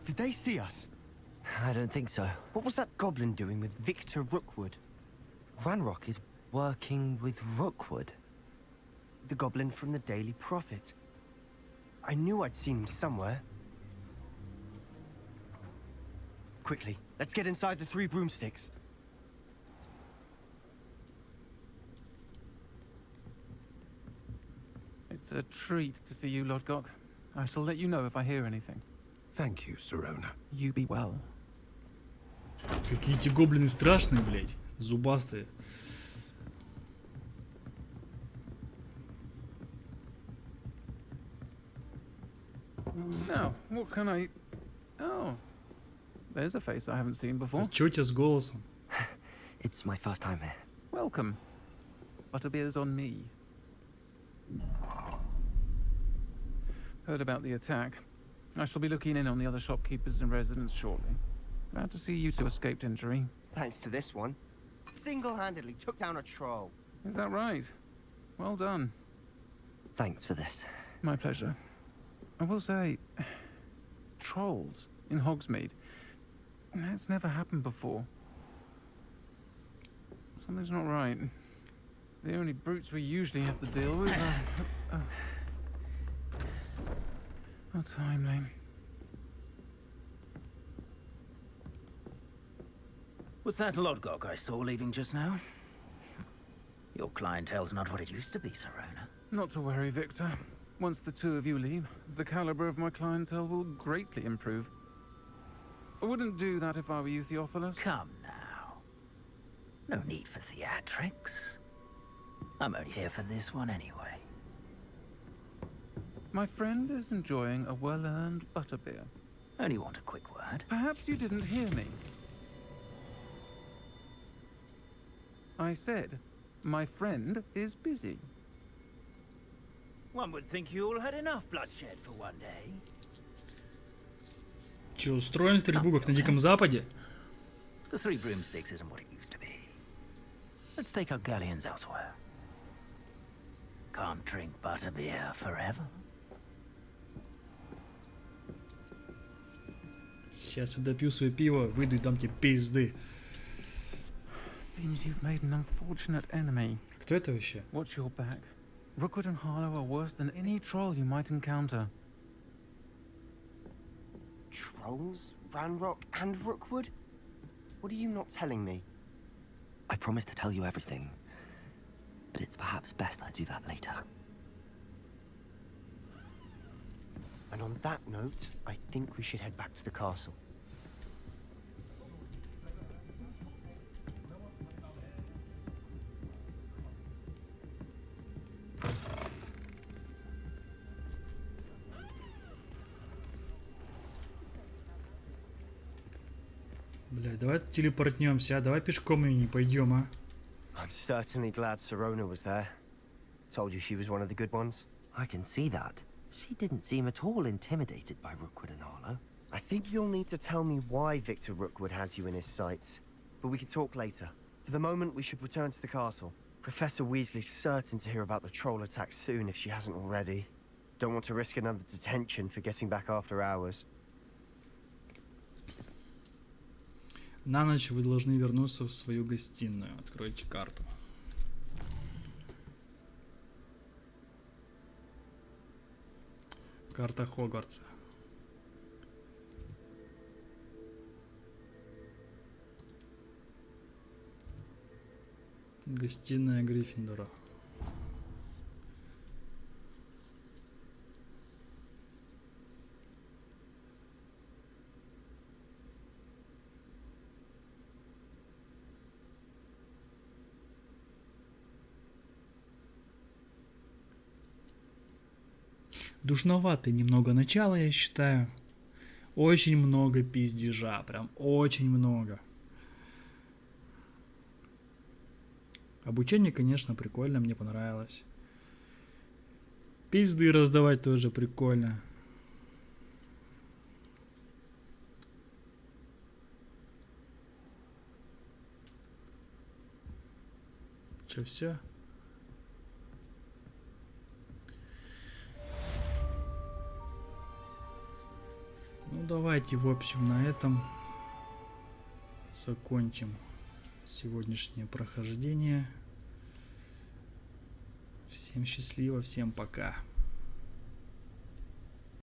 Did they see us? I don't think so. What was that goblin doing with Victor Rookwood? Ranrock is working with Rookwood. The goblin from the Daily Prophet. I knew I'd seen him somewhere. Quickly, let's get inside the 3 broomsticks. It's a treat to see you, Lodgok. I shall let you know if I hear anything. Thank you, Sirona. You be well. Какие эти гоблины страшные, блядь. Зубастые. Now, what can I... Oh. There's a face I haven't seen before. Чё у тебя с голосом? It's my first time here. Welcome. Butterbeer's on me. Heard about the attack. I shall be looking in on the other shopkeepers and residents shortly. Glad to see you two escaped injury. Thanks to this one. Single-handedly took down a troll. Is that right? Well done. Thanks for this. My pleasure. I will say, trolls in Hogsmeade. That's never happened before. Something's not right. The only brutes we usually have to deal with are timely. Was that Lodgok I saw leaving just now? Your clientele's not what it used to be, Sirona. Not to worry, Victor. Once the two of you leave, the caliber of my clientele will greatly improve. I wouldn't do that if I were you, Theophilus. Come now. No need for theatrics. I'm only here for this one anyway. My friend is enjoying a well-earned butterbeer. Only want a quick word. Perhaps you didn't hear me. I said, my friend is busy. One would think you all had enough bloodshed for one day. Че, устроим стрельбу, как на Диком Западе? The 3 broomsticks isn't what it used to be. Let's take our galleons elsewhere. Can't drink butterbeer forever. Сейчас я допью свое пиво, выйду и дам тебе пизды. Seems you've made an unfortunate enemy. Кто это вообще? Watch your back. Rookwood and Harlow are worse than any troll you might encounter. Trolls? Ranrock and Rookwood? What are you not telling me? I promise to tell you everything, but it's perhaps best I do that later. And on that note, I think we should head back to the castle. Бля, давай телепортнемся, а давай пешком и не пойдем, а? I'm certainly glad Sirona was there. Told you she was one of the good ones. I can see that. She didn't seem at all intimidated by Rookwood and Harlow. I think you'll need to tell me why Victor Rookwood has you in his sights. But we can talk later. For the moment, we should return to the castle. Professor Weasley's certain to hear about the troll attack soon if she hasn't already. Don't want to risk another detention for getting back after hours. На ночь вы должны вернуться в свою гостиную. Откройте карту. Карта Хогвартса. Гостиная Гриффиндора. Душноватое немного начало, я считаю. Очень много пиздежа, прям очень много. Обучение, конечно, прикольно, мне понравилось. Пизды раздавать тоже прикольно. Че, все? Ну, давайте, в общем, на этом закончим сегодняшнее прохождение. Всем счастливо, всем пока.